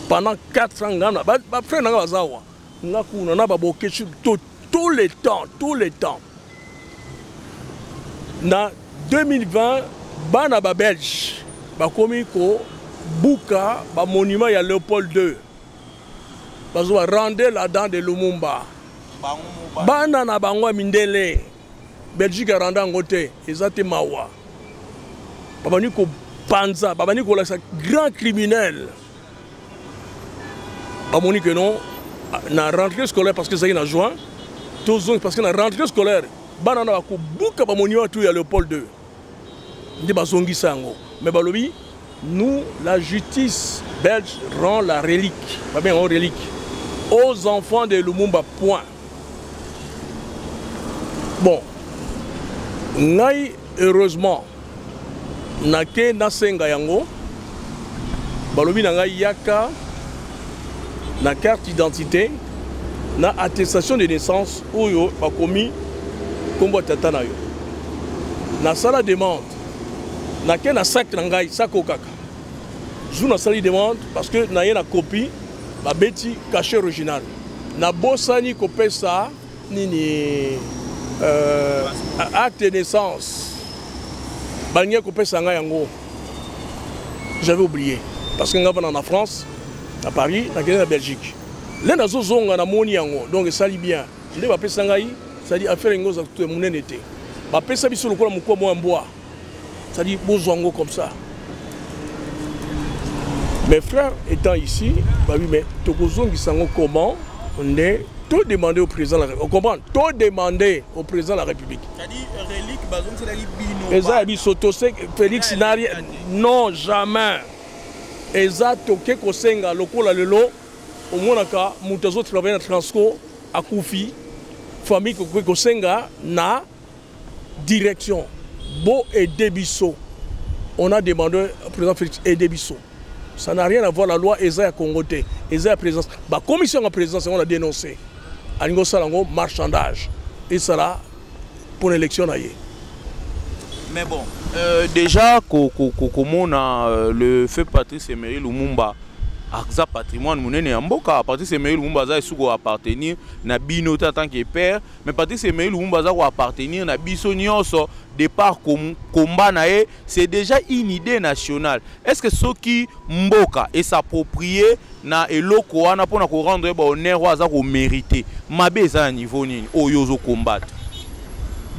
Speaker 5: Pendant 4 ans, on a fait un zawa. On a beaucoup tout le temps. Na 2020 bana ba belge ba komi ko buka ba monument ya Léopold II bazo rendre la dent de Lumumba bana na bango mindele Belgique randa ngote ezate mawa babani ko panza babani ko la grand criminel bamoni que non na rentrée scolaire parce que ça y na juin tous parce que na rentrée scolaire banana ko buka ba monument tout ya Léopold II ndi bazongi sango mais balobi nous la justice belge rend la relique pas bien en relique aux enfants de Lumumba point bon ngai heureusement nake nasenga yango balobi na ngai yaka na carte d'identité na attestation de naissance oyo bakomi kombo tata na yo na sala demande na ke na sac na ngai sako kaka jou na sala demande parce que na ye na copie ba beti cachet original na bosani kopesa nini acte de naissance balingi kopesa ngai yango j'avais oublié parce que ngava na France à Paris na na Belgique le nazo zonga na moni yango donc sali bien nde ba pesa ngai c'est-à-dire affaire ngoza tout mon été ba pesa biso lokola mukwa mo mboa c'est-à-dire bozongo comme ça mes frères étant ici bah oui mais tokozongi sango comment on est tout demander au président de la République. On comprend tout demander au président de la République.
Speaker 4: C'est-à-dire relique bazon c'est la bino.
Speaker 5: Eza bisoto Félix Nari non jamais. Eza toke kosenga lokola lelo au monaka mutazo travailler na Transco à Koufi famille kosenga na direction Bo et Debisso. On a demandé au président Félix et Debisso. Ça n'a rien à voir la loi Eza à Congoté. Eza à présence. La commission en présence on a dénoncé. Alingo salango marchandage. Et ça là pour l'élection naïe.
Speaker 4: Mais bon, déjà comment on a le fait Patrice Emery Lumumba aza patrimoine monene ya mboka. Patrice Emery Lumumba aza esuko appartenir na bino en tant que père, mais Patrice Emery Lumumba aza ko appartenir na biso nyonso départ combat na ye, c'est déjà une idée nationale. Est-ce que ceux qui mboka et s'approprier na eloko wana pona ko rendre ba honneur aza ko mériter mabe za à niveau nini oyozo combattre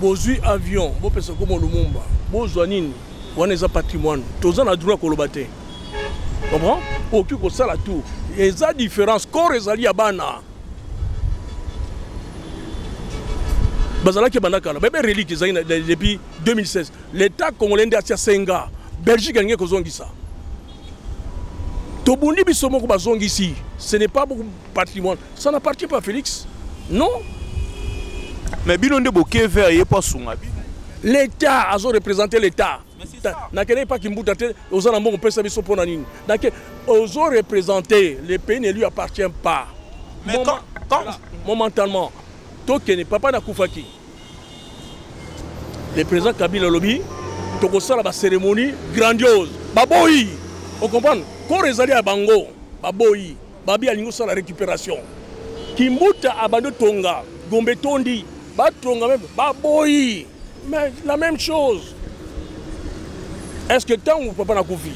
Speaker 5: bozui avion bo pesa comme Lumumba bozwa nini wana eza patrimoine toza na droit ko lobate. Comprends? Aucun que ça la tout. Et ça différence corps ezali ya bana. Bazala ke banaka la bébé relique ezali depuis 2016. L'état congolais ndia senga Belgique ngé ko zongisa. Tobundi biso moko bazongisi. Ce n'est pas beaucoup patrimoine. Ça n'appartient pas à Félix. Non.
Speaker 4: Mais bino nde boké vers yé pas sunga bi.
Speaker 5: L'état a représenté l'état. N'a pas qui m'boutate aux alentours on peut savoir son ponanine. Donc aux représentés les pays ne lui appartient pas.
Speaker 4: Mais quand
Speaker 5: momentalement toke n'est papa na Koufaki. Le président Kabila lobby toko sala ba cérémonie grandiose. Baboyi. On comprend? Quand rezali à Bango, baboyi, babi alingo sala récupération. Kimbuta abando tonga, Gombe tondi, ba tonga même baboyi. Mais la même chose. Est-ce que tant ou papa n'a confié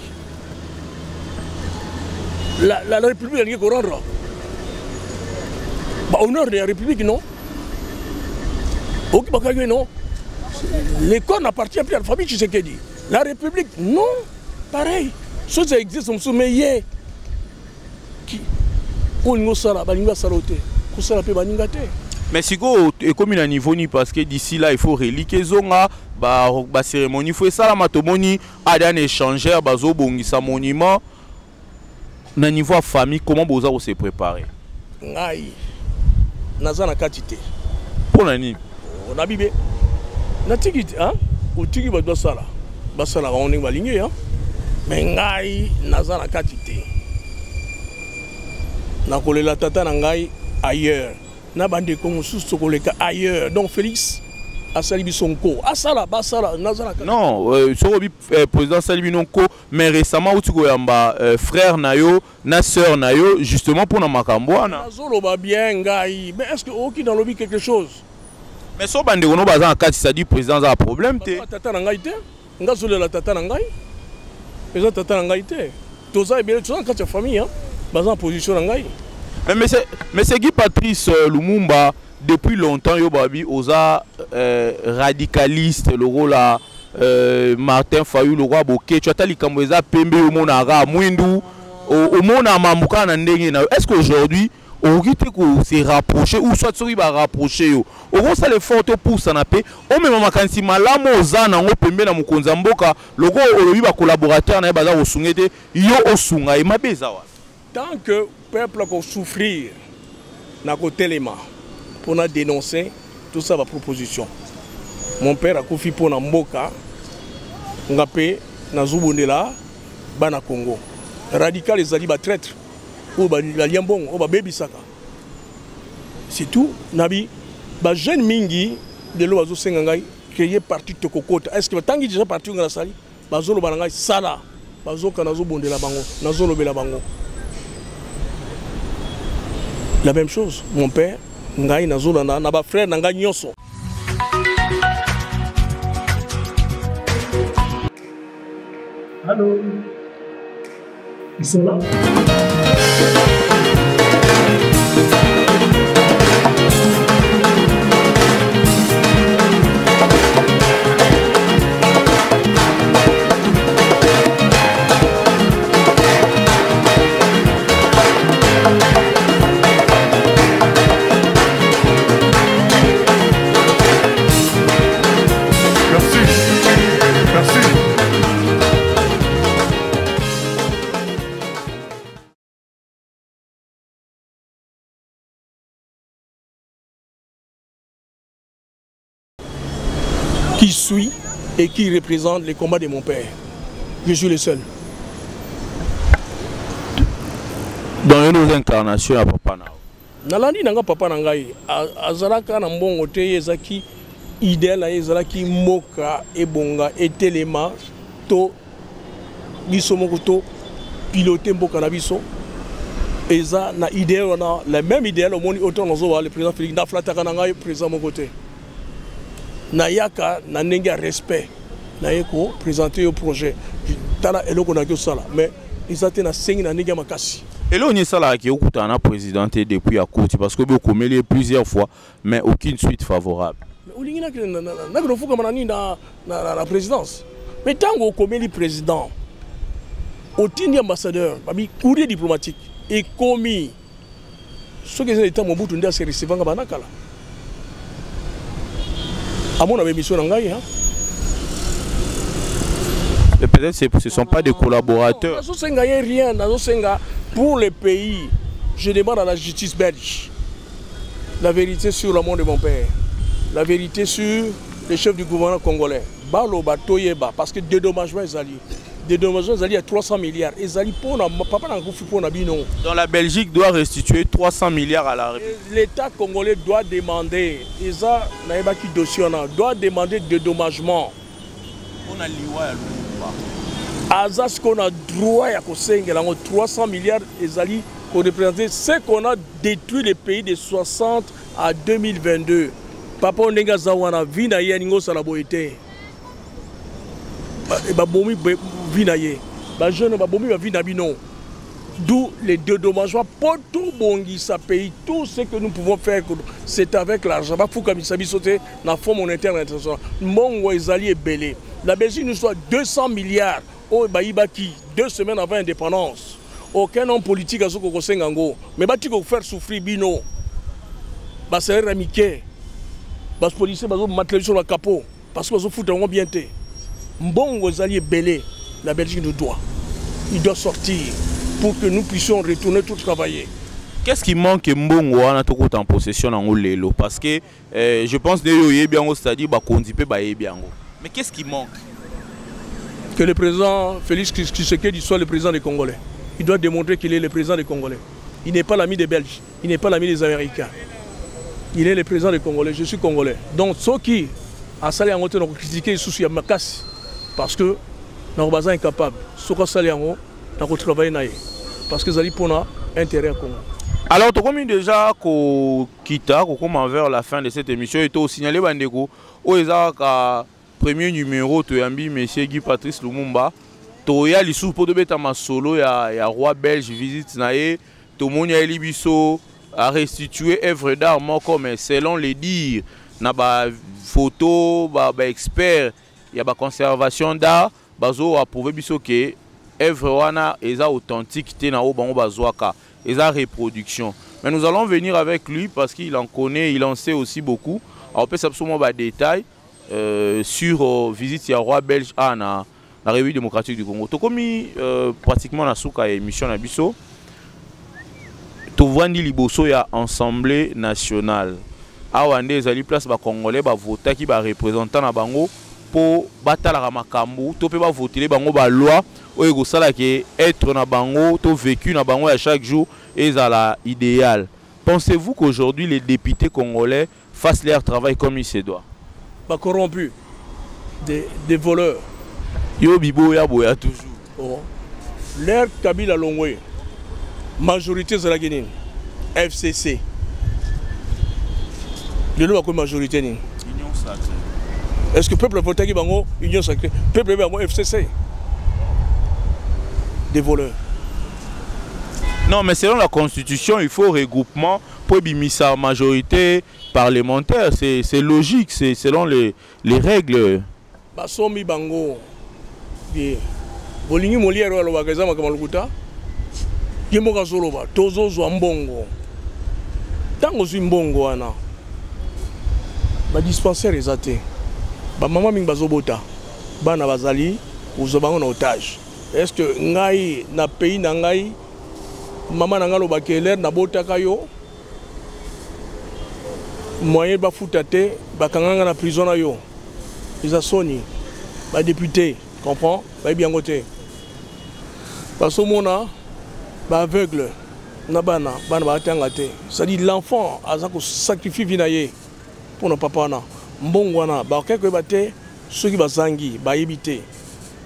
Speaker 5: la République a dit qu'on rendre honneur de la République, non? Ok, non. L'école n'appartient plus à la famille Tshisekedi. La République, non. Pareil. Ça existe, on se met qui on sala baninga saloté ko sala pe baninga te.
Speaker 4: Mais si go et comme il a niveau ni parce que d'ici là il faut reliquer zonga ba cérémonie faut ça la matomoni a d'un échangeur bazo bongisa monument na niveau famille comment boza se préparer
Speaker 5: ngai naza na katité
Speaker 4: pour nani
Speaker 5: on a bibé na tikiti hein o tiki ba do sala on est baligné hein mais ngai naza na katité na kolela tata na ngai ailleurs na bande ko mususu koleka ailleurs donc Félix asali bisonko asala basala nazana
Speaker 4: non sorobi président Salibi Nonko mais récemment où tu koyamba frère nayo na sœur nayo justement pour na makambo wana
Speaker 5: nazolo ba bien ngai mais est-ce que oki dans lobby quelque chose
Speaker 4: mais so bande kono baza en kati ça dit président a problème te
Speaker 5: tata na ngai te ngazolo la tata na ngai président tata na ngai te toza bien toza en kati ya famille hein baza en position na ngai.
Speaker 4: Mais c'est Guy Patrice Lumumba depuis longtemps yo babi oza radicaliste le rôle là Martin Fayulu le roi Boké tu as likambo eza pembe au mona ra mwindu au mona mamuka na ndenge na est-ce qu'aujourd'hui on rite ko se rapprocher ou soit sori ba rapprocher yo on ça les photos pour ça na pe o même makanisi malamu oza na ngo pembe na mukonza mboka logo olobi ba collaborateur na baza osungete yo osunga e mabeza wa
Speaker 5: tant que peuple a souffrir na côté les mains pour dénoncer tout ça va proposition mon père a confié pour na mboka ngapé na zubondela bana Congo radical les ali ba traître ou ba liambon ou ba baby saka c'est tout nabi ba jeune mingi de lo bazo senga ngai créer parti tokokota est-ce que tangi déjà parti ngala sali bazolo bana ngai sala bazoka na zubondela bango na zolo bela bango. La même chose, mon père, ngai nazolana na ba frère nanga nyonso. Allô. Ils sont là. Qui suit et qui représente les combats de mon père. Je suis le seul.
Speaker 4: Dans une autre incarnation à papa na.
Speaker 5: Nalandi nanga papa nangai azalaka na mbongo te ezaki idéal ezalaki moka ebonga etelema to biso moko to piloter mboka na biso Et ça, na idéal, on a la même idéal au monde autant nous le président Félix na flataka na ngai président mon côté. Na yaka na nenga respect. Na yeko présenter au projet. Tala eloko na ko sala mais ils étaient na sengi na nenga makasi.
Speaker 4: Et là on est ça là qui okuta na présidenté depuis à côté parce que beaucoup mêlé plusieurs fois mais aucune suite favorable.
Speaker 5: Mais olingi na ko fuka manani na présidence. Mais tant qu'on commet le président au tini ambassadeur, babi courrier diplomatique et commis ce que c'est état mon bout de se recevoir à Banakala. À mon avis, mission n'engaye hein.
Speaker 4: Mais peut-être ce ne sont pas des collaborateurs.
Speaker 5: Non, non, rien, pour le pays, je demande à la justice belge la vérité sur la mort de mon père, la vérité sur les chefs du gouvernement congolais. Balo Batoyeba, parce que dédommagement est allé. Dédommagement est allé à 300 milliards.
Speaker 4: Donc la Belgique doit restituer 300 milliards à la République.
Speaker 5: L'État congolais doit demander, doit demander dédommagement.
Speaker 4: On a l'iwa
Speaker 5: Azas qu'on a droit à 300 milliards ezali pour représenter ce qu'on a détruit les pays de 60 à 2022. Papa Ondenga Zawana vina yeningo salaboité. Babomi vinaye. Ba jeune babomi va vina bino. D'où les dédommagements pour tout bongi sa pays. Tout ce que nous pouvons faire, c'est avec l'argent. Ba fouka misabi sauter na fonds monétaire international. Mongo ezali est belé. La Belgique nous soit 200 milliards. Oh, Baïbaki, 2 semaines avant l'indépendance. Aucun homme politique a souko Sengango. Mais bati ko faire souffrir bino. Bah c'est ramiqué. Bah les policiers bah mettre sur le capot parce que bah foutre on bien té. Bon aux alliés belé, la Belgique nous doit. Il doit sortir pour que nous puissions retourner tout travailler.
Speaker 4: Qu'est-ce qui manque Mbongo wana to ko en possession en lelo parce que je pense que yo bien au stade ba kondipe ba yebiango. Mais qu'est-ce qui manque?
Speaker 5: Que le président Félix Tshisekedi soit le président des Congolais. Il doit démontrer qu'il est le président des Congolais. Il n'est pas l'ami des Belges, il n'est pas l'ami des Américains. Il est le président des Congolais, je suis Congolais. Donc ceux qui a salé en côté, critiqué les soucis à ma casse parce que nous sommes incapables. Ceux qui ont salé en haut, nous avons travaillé parce que ça pour notre intérêt Congo.
Speaker 4: Alors, tu as déjà quitté vers la fin de cette émission et tu as signalé Bandeko où ils ont premier numéro tu as mis M. Guy Patrice Lumumba. Tu as les sous pour de mettre ma solo, il y a roi belge visite naé, tout le monde a libiso à restituer œuvre d'art comme selon les dires, na ba photo, ba expert, il y a ba conservation d'art, bazo a prouvé biso que œuvre wana eza authentique té na o bango bazwaka, eza reproduction. Mais nous allons venir avec lui parce qu'il en connaît, il en sait aussi beaucoup. Alors peut absolument ba détails sur visite ya roi belge à la République démocratique du Congo. Tu commis pratiquement la souka émission na biso. Tu vois ni liboso ya Assemblée nationale. Awande ezali place ba Congolais ba voter qui ba représentant na bango pour batala ka makambu, to pe ba voter bango ba loi o ego sala ke être na bango, to vécu na bango à chaque jour ezala idéal. Pensez-vous qu'aujourd'hui les députés congolais fassent leur travail comme il se doit?
Speaker 5: Pas corrompus, des voleurs.
Speaker 4: Yo bibo ya boya toujours.
Speaker 5: Oh. L'air Kabila Longwe, majorité de la Guinée, FCC. Le nom a quoi majorité? Union sacrée. Est-ce que le peuple vote qui bango Union sacrée? Le peuple bango FCC. Des voleurs.
Speaker 4: Non, mais selon la constitution, il faut regroupement pour bimisa majorité parlementaire. C'est logique, c'est selon les règles.
Speaker 5: Basomi bango. Bolingi moliero alo bakaza makamalukuta. Yemoka soloba tozo zwa mbongo. Tango zwi mbongo wana. Ba dispensaire ezate. Ba mama mingi bazobota. Bana bazali uzobango na otage. Est-ce que ngai na pays na ngai maman na ngalo bakeler na botaka yo moyen ba futate bakanganga na prison na yo. Ils soni ba député comprend ba bien côté parce que mona ba aveugle na bana ba tangate ça dit l'enfant a ko sacrifier vinaye pour nos papa na mbongo na ba quelque baté ceux qui bazangi ba yebité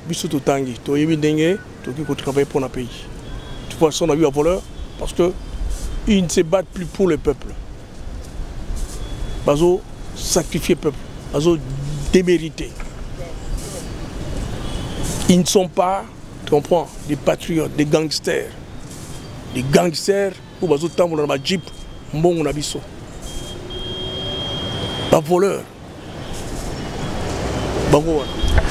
Speaker 5: biso to tangi to yebi ndenge to ki ko travailler pour na pays. De toute façon on a eu un voleur parce qu'ils ne se battent plus pour le peuple. Ils ont sacrifié le peuple, ils ont démérité. Ils ne sont pas, tu comprends, des patriotes, des gangsters. Des gangsters, où ils ont tant de jeep, bon abisso. Pas voleur.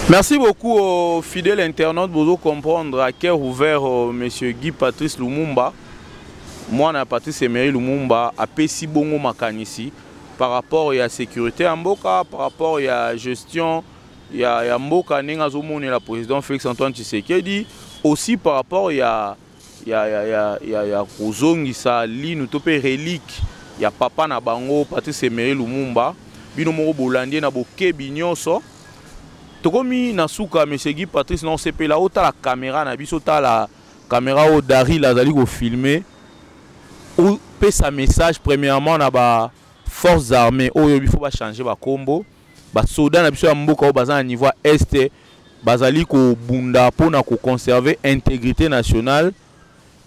Speaker 4: Merci beaucoup aux fidèles internautes pour comprendre à cœur ouvert M. Guy Patrice Lumumba. Moi, je Patrice Emery Lumumba, à Pessi Bongo Makanisi, par rapport à la sécurité en Mboka, par rapport à la gestion, il y a Mboka Nengazomo et la présidente Félix Antoine Tshisekedi, aussi par rapport à Kozongi, sa ligne, topé relique, il y a Papa Nabango, Patrice Emery Lumumba, Binomoro Bolandi, Naboke Bignonso. Tokomi Nasuka, M. Guy Patrice, non, c'est là où la caméra, la caméra où Dari Lazali go filmer, où peut sa message premièrement na ba forces armées, où il faut changer ba combo, ba soldats na biso mboka au bazan niveau est, bazali ko bunda pour na ko conserver intégrité nationale,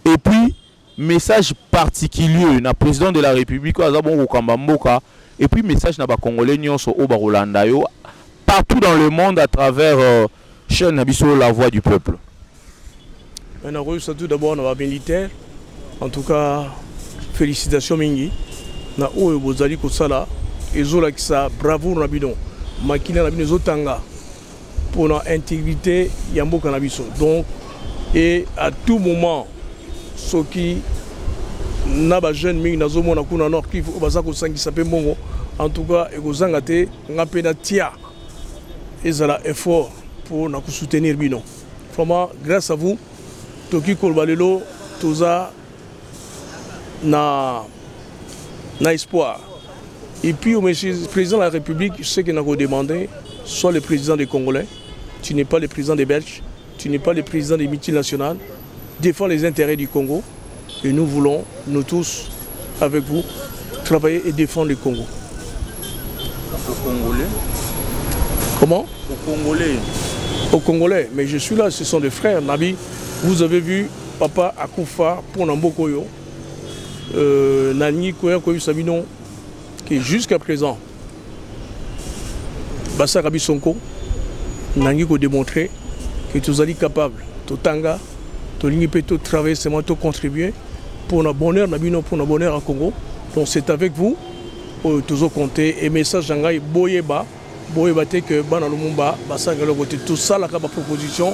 Speaker 4: et puis message particulier na président de la République au Azabon Kamba mboka, et puis message na ba congolais nyonso au Barolanda yo. Partout dans le monde à travers chaîne Abisso, la voix du peuple.
Speaker 5: On a reçu tout d'abord nos militaires. En tout cas, félicitations Mingi. Na oyo bozali kosala ezola kisa bravo Rabidon. Makina Rabidon zotanga pour notre intégrité Yambo Nabiso. Donc et à tout moment ceux qui n'aba jeune Mingi nazomo na kuna Nord Kivu bazako sangi sapé mongo. En tout cas ekozangate ngapena tia. Et ça a effort pour nous soutenir. Vraiment, grâce à vous, Toki Kolbalelo, Toza, na espoir. Et puis, au président de la République, je sais qu'il a demandé, soit le président des Congolais, tu n'es pas le président des Belges, tu n'es pas le président des multinationales, défends les intérêts du Congo. Et nous voulons, nous tous, avec vous, travailler et défendre le Congo.
Speaker 4: Aux Congolais.
Speaker 5: Comment?
Speaker 4: Aux Congolais.
Speaker 5: Aux Congolais, mais je suis là, ce sont des frères. Nabi, vous avez vu Papa Akoufa pour Nambokoyo, Nani Koya Koyo Sabino, qui jusqu'à présent, Bassa Rabi Sonko, Nani ko démontré que tu es capable, Totanga, tu peux travailler, c'est moi, contribuer pour le bonheur, pour le bonheur à Congo. Donc c'est avec vous, tous compter et message Jangai Boyeba. Boyebate que Bana Lumumba, tout ça, la proposition,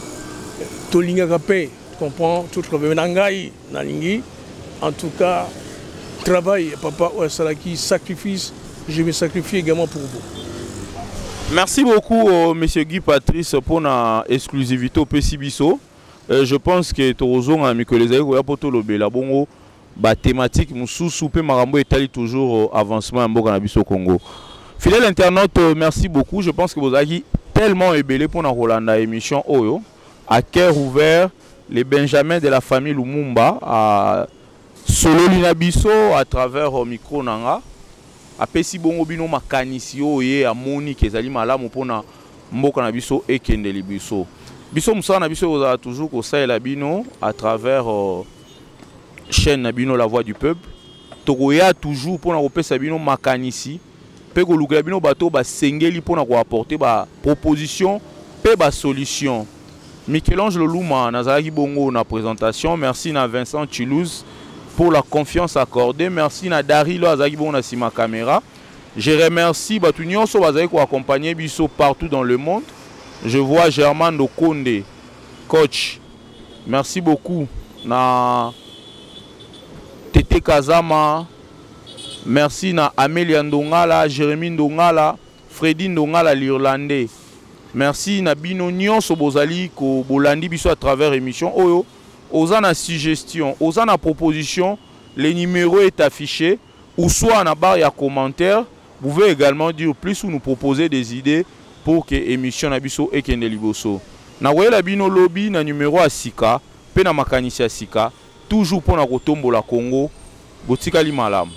Speaker 5: tout l'ingapé, tu comprends, tout travail, Nangai, Nalingi, en tout cas, travail, papa, Salaki, sacrifice, je vais sacrifier également pour vous.
Speaker 4: Merci beaucoup, M. Guy Patrice, pour la exclusivité au PCBISO. Je pense que Torozon a mis que les aïeux pour tout le béla bongo, thématique, moussou, soupé, marambo, et toujours avancement en Boga Congo. Fidèle internaute, merci beaucoup. Je pense que vous avez tellement ébélé pour la émission Oyo. À cœur ouvert, les Benjamins de la famille Lumumba, à Solo Linabiso, à travers le micro Nanga. À Pessi Bongo Bino Makanisi, Oye, à Monique, et Zali Malam, pour Mboka Nabiso et Kendeli Biso. Biso Moussa Nabiso, vous avez toujours au Sahel Bino, à travers chaîne Nabino, la voix du peuple. Togoya toujours pour Naropé Sabino Makanisi. Pego Luglabino bateau ba sengeli pour nous apporter ba proposition pe ba solution. Michel-Ange Luma Nazari Bongo na présentation. Merci na Vincent Chilouz pour la confiance accordée. Merci na Darilo Azagi Bongo na sima caméra. Je remercie Batunyon so bazali ko accompagner biso partout dans le monde. Je vois Germain Dokonde, coach. Merci beaucoup na Tete Kazama. Merci na Amélia Ndongala, Jérémy Ndongala, Freddy Ndongala l'Irlandais. Merci na Bino Nyonso Bozali ko Bolandi biso à travers émission Oyo. Osana suggestion, osana proposition, le numéro est affiché ou soit en barre ya commentaire. Vous pouvez également dire plus ou nous proposer des idées pour que émission na biso et kende liboso. Na wela bino lobby na numéro à Sika, pe na makanisi à Sika, toujours pour na kotombo la Congo. Botikali malam.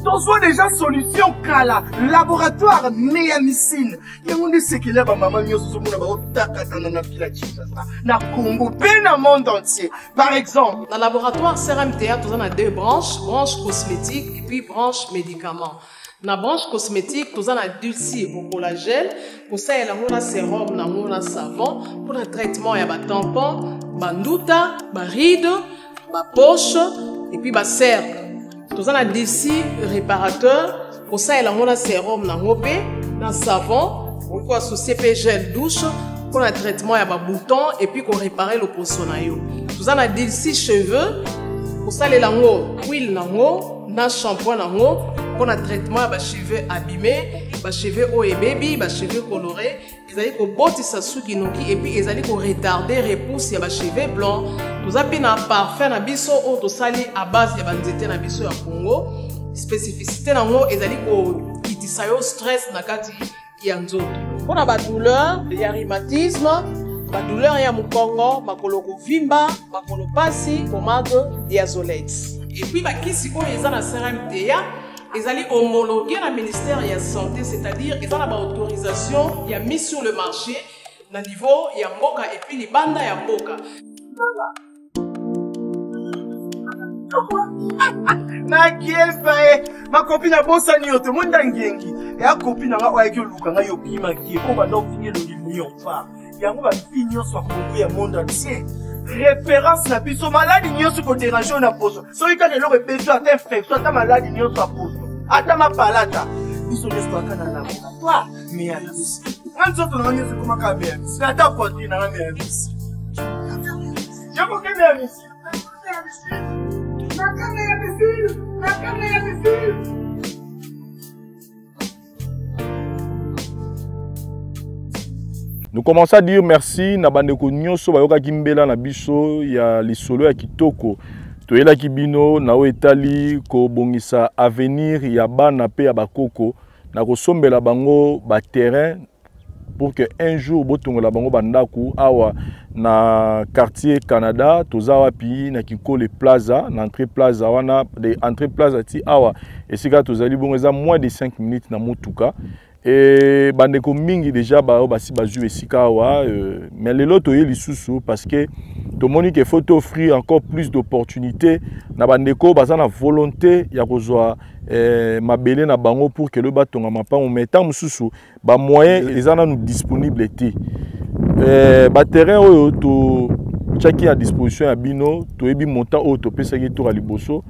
Speaker 6: Tozo déjà solution kala laboratoire Méamycine. Yangonde sekela ba mama nyoso mona ba otakata na pila chisa na Congo pe na monde entier. Par exemple,
Speaker 7: dans le laboratoire CRMTA, nous avons deux branches, branche cosmétique et puis branche médicaments. Dans la branche cosmétique, nous avons dulci au collagène, pour ça il y a un sérum, un savon, pour le traitement il y a un tampon, bandouta, ride, poche et puis cercle. Nous avons d'ici réparateur, pour ça il y a un sérum, un savon, on peut associer gel douche, pour le traitement il y a un bouton et puis qu'on répare le poisson. Nous avons d'ici cheveux, pour ça il y a un huile, un shampoing, pour le traitement il y a des cheveux abîmés, des cheveux haut et baby, des cheveux colorés. Ils allaient ko botisa suki noki et puis ils allaient ko retarder repousse ya ba cheveux blancs. Nous avons un parfum na biso o to sali à base ya banzete na biso ya Congo. Spécificité na ngo ils allaient ko kitisa yo stress na kati ya nzoto. Pour na ba douleur, ya rhumatisme, ba douleur ya mukongo, makolo ko vimba, makolo pasi, pomade diazolate. Et puis ba kisi ko eza na CRMTA. Ils allaient homologuer le ministère de la Santé, c'est-à-dire qu'ils ont l'autorisation, il a mis sur le marché, au niveau, il y a Mboka et puis les bandes, il y a Mboka.
Speaker 6: Ma copine a bossé à Nyoto, mon dangengi. Et la copine a eu le Luka, a eu Pima qui est pour va donc finir le million. Il y a un finir soit compris à monde entier. Référence na biso malade nyonso ko déranger na poso. So ika le répéter à infection ta malade nyonso a poso. Ata ma palata. Biso lesto akana na laboratoire. Mais à l'isi. Nganzo to na nyonso kuma ka bien. C'est ta porte na bien ici. Je peux que bien ici. Ma caméra ici.
Speaker 4: Nous commençons à dire merci na bandeko nyonso bayoka kimbela na biso ya lisolo ya kitoko toyela kibino na etali ko bongisa avenir ya bana pe ya bakoko na kosombela bango ba terrain pour que un jour botongola bango bandaku awa na quartier Canada toza wapi na Kikole Plaza na entrée plaza wana de entrée plaza ti awa esika tozali bongo za moins de 5 minutes na mutuka. Et bandeko mingi déjà basi bazu esika wa mais lelo toye lisusu parce que to moni que faut offrir encore plus d'opportunités na bandeko baza na volonté ya kozwa mabele na bango pour que le batonga mapango metant mususu ba moyen ezana nous disponible té ba terrain oyo to chaki à disposition ya bino to ebi montant oyo to pesa ki to liboso.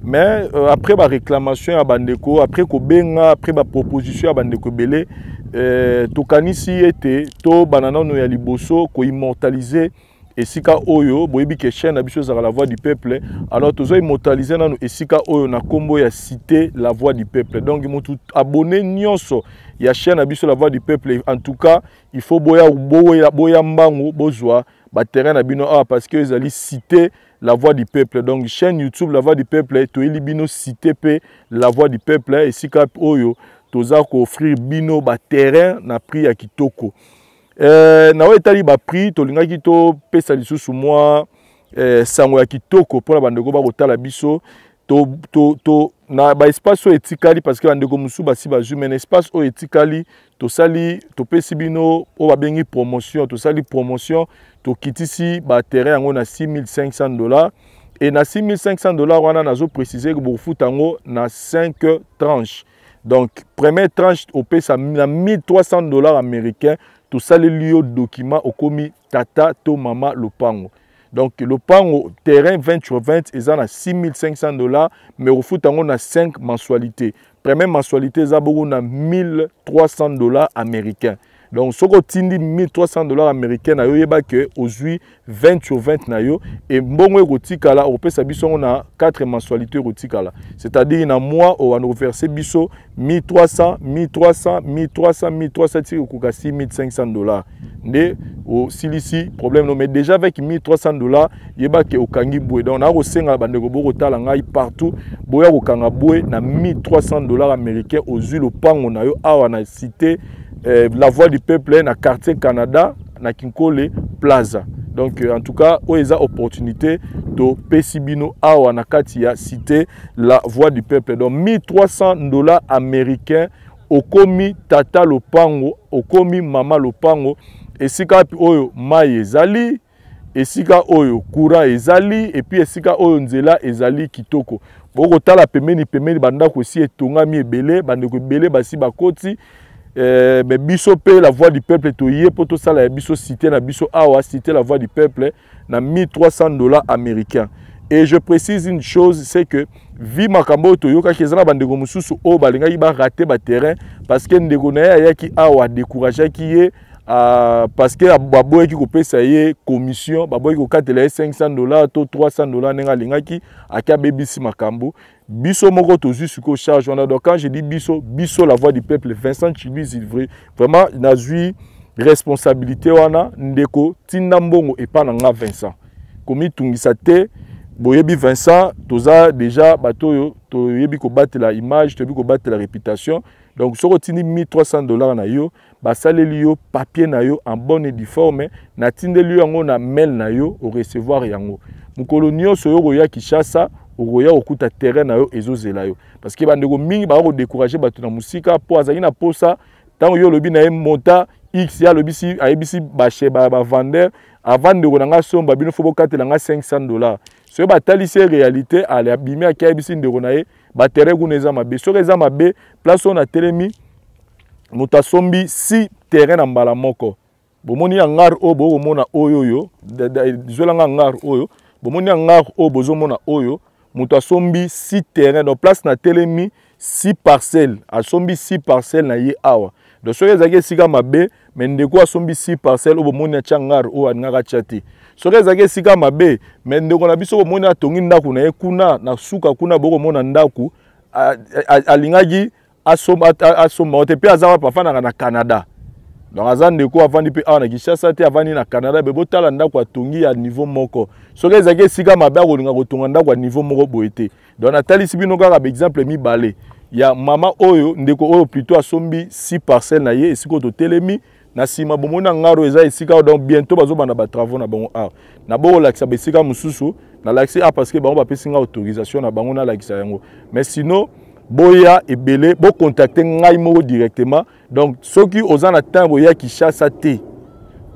Speaker 4: Mais après la réclamation à bandeko, après kobenga, après la proposition à bandeko belé, to kanisi était to banana no ya liboso ko immortaliser esika oyo boyebi ke chaîne abiso za la voix du peuple. Alors tozo immortaliser na no esika oyo na kombo ya cité la voix du peuple. Donc mutu abonné nyonso ya chaîne abiso la voix du peuple. En tout cas, il faut boya mbango bozwa ba terrain na bino parce que ils allaient citer la voix du peuple. Donc chaîne YouTube la voix du peuple to elibino cité pe la voix du peuple et sika oyo toza ko offrir bino ba terrain na prix ya kitoko. Na etali ba prix to lingaki to pesa lisusu moi sango ya kitoko pour la bandeko ba kotala biso to na ba espace o etikali parce que bandeko musu basi ba jume espace o etikali to sali to pesi bino o ba bengi promotion to sali promotion to kitisi ba terrain yango na $6,500 et na $6,500 wana nazo préciser que bofuta yango na 5 tranches. Donc première tranche au pesa na $1,300 américains to sali liyo document okomi tata to mama lopango. Donc le pango terrain 20/20 ils ont à $6,500 mais au foot on a 5 mensualités. Première mensualité ça beaucoup na $1,300 américains.
Speaker 8: Donc ce que tindi $1,300 américains na yo yeba que aujourd'hui 20 sur 20 na yo et mbongo ekotikala opesa biso on a 4 mensualités ekotikala. C'est-à-dire na mois on va verser biso 1,300 ti okuka $6,500. Nde au silisi problème non mais déjà avec $1,300 yeba que okangi boue. Donc na ko senga bandeko boko tala ngai partout boya ko kanga boue na $1,300 américains aujourd'hui le pango na yo awa na cité la Voix du Peuple na quartier Canada na Kinkole Plaza. Donc en tout cas o eza opportunité to pesibino awa na kati ya cité la Voix du Peuple. Donc $1,300 américains okomi tata lopango okomi mama lopango esika oyo mai ezali esika oyo courant ezali et puis esika oyo nzela ezali kitoko. Boko tala pemeni banda ko si etongami ebele bande ko ebele basi bakoti mais biso pe la Voix du Peuple to yé poto sala ya biso cité na biso awa cité la Voix du Peuple na $1,300 américains. Et je précise une chose, c'est que vi makambo to yoka kezana bandeko mususu o balinga ba rater ba terrain parce que ndeko na ya ki awa décourager ki ye parce que baboye ki kopesa ye commission baboye ko katela $500 to $300 nenga lingaki aka bebisi makambo biso moko to juste ko charge on a. Donc quand je dis biso la Voix du Peuple Vincent Chiluizi vraiment nazui responsabilité wana ndeko tinda mbongo epa na nga Vincent komi tungisa te boyebi Vincent toza déjà bato yo to yebi ko battre la image to yebi ko battre la réputation. Donc so retini $1,300 na yo basaleli yo papier na yo en bonne et due forme na tindeli yango na mail na yo au recevoir yango mukolo nyonso yo roya Kinshasa oya okuta terrain na yo ezozela yo parce que bandeko mingi ba ko décourager bato na musika po azali na posa tango yo lobi na monta X ya lobisi ayebisi ba vendeur avant de konanga somba bino fo bokatela nga $500. So ba talisi réalité ala bimi akayebisi ndeko na ye ba terrain kuneza mabe so reza mabe place on a telemi mutasombi si terrain na mbala moko bomoni ya ngar o bo mona oyoyo zola nga ngar oyo bomoni ya ngar o bozo mona oyo mutasombi si terrain donc place na telemi 6 parcelles asombi 6 parcelles na ye awa. Donc so ezake sika mabe mais ndeko asombi 6 parcelles o bomoni ya changar o ananga chati so ezake sika mabe mais ndeko na biso bomoni atongi ndaku na ye kuna na suka kuna boko mona ndaku alingaki asomba otepe azama pafana na Canada. Donc azan ndeko avandi pe awa na Kinshasa te avandi na Canada be botala ndaku atongi ya niveau moko so ezake sika mabe akolinga kotonga ndaku ya niveau moko boete. Donc natalisi bino kaka exemple mibale ya mama oyo ndeko oyo plutôt asombi 6 parcelles na ye esiko to telemi na sima bomona ngaro eza esika donc bientôt bazobana ba travaux na bango a na bo lakisa besika mususu na lakisa parce que bango ba pesinga autorisation na bango na lakisa yango mais sinon boya ebele bo contacter ngai moko directement. Donc soki ozana tango ya Kinshasa te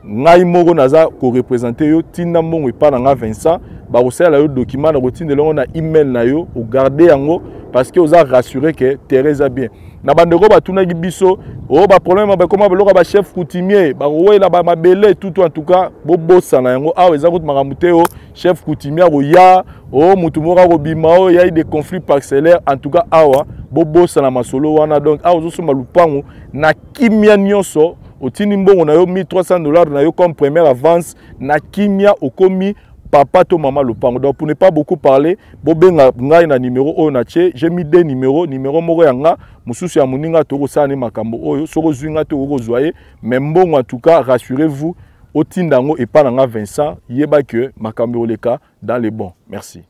Speaker 8: ngai moko naza ko représenter yo tinda mbongo epa na nga Vincent ba osala yo document na kotinde longo na email na yo o garder yango parce que oza rassurer que Teresa bien na bandeko batunaki biso o ba problème ba comment ba ba chef coutumier ba wela ba mabele tout en tout cas bo bossa na yango awa eza kuti makamute o chef coutumier o ya o mutu moko ko bima o ya des conflits parcellaires en tout cas awa bo bossa na masolo wana. Donc awa zo soma lupango na kimia nyonso otini mbongo na yo $1,300 na yo comme première avance na kimia okomi papa to maman lupango. Donc pour ne pas beaucoup parler bobenga ngai na numéro oyo na che j'ai mis 2 numéros numéro moko yanga mususu ya muninga to ko sane makambo oyo soko zwinga to ko zoyer mais mbongo en tout cas rassurez-vous otindango epa na nga Vincent yeba que makambo oleka dans les bons. Merci.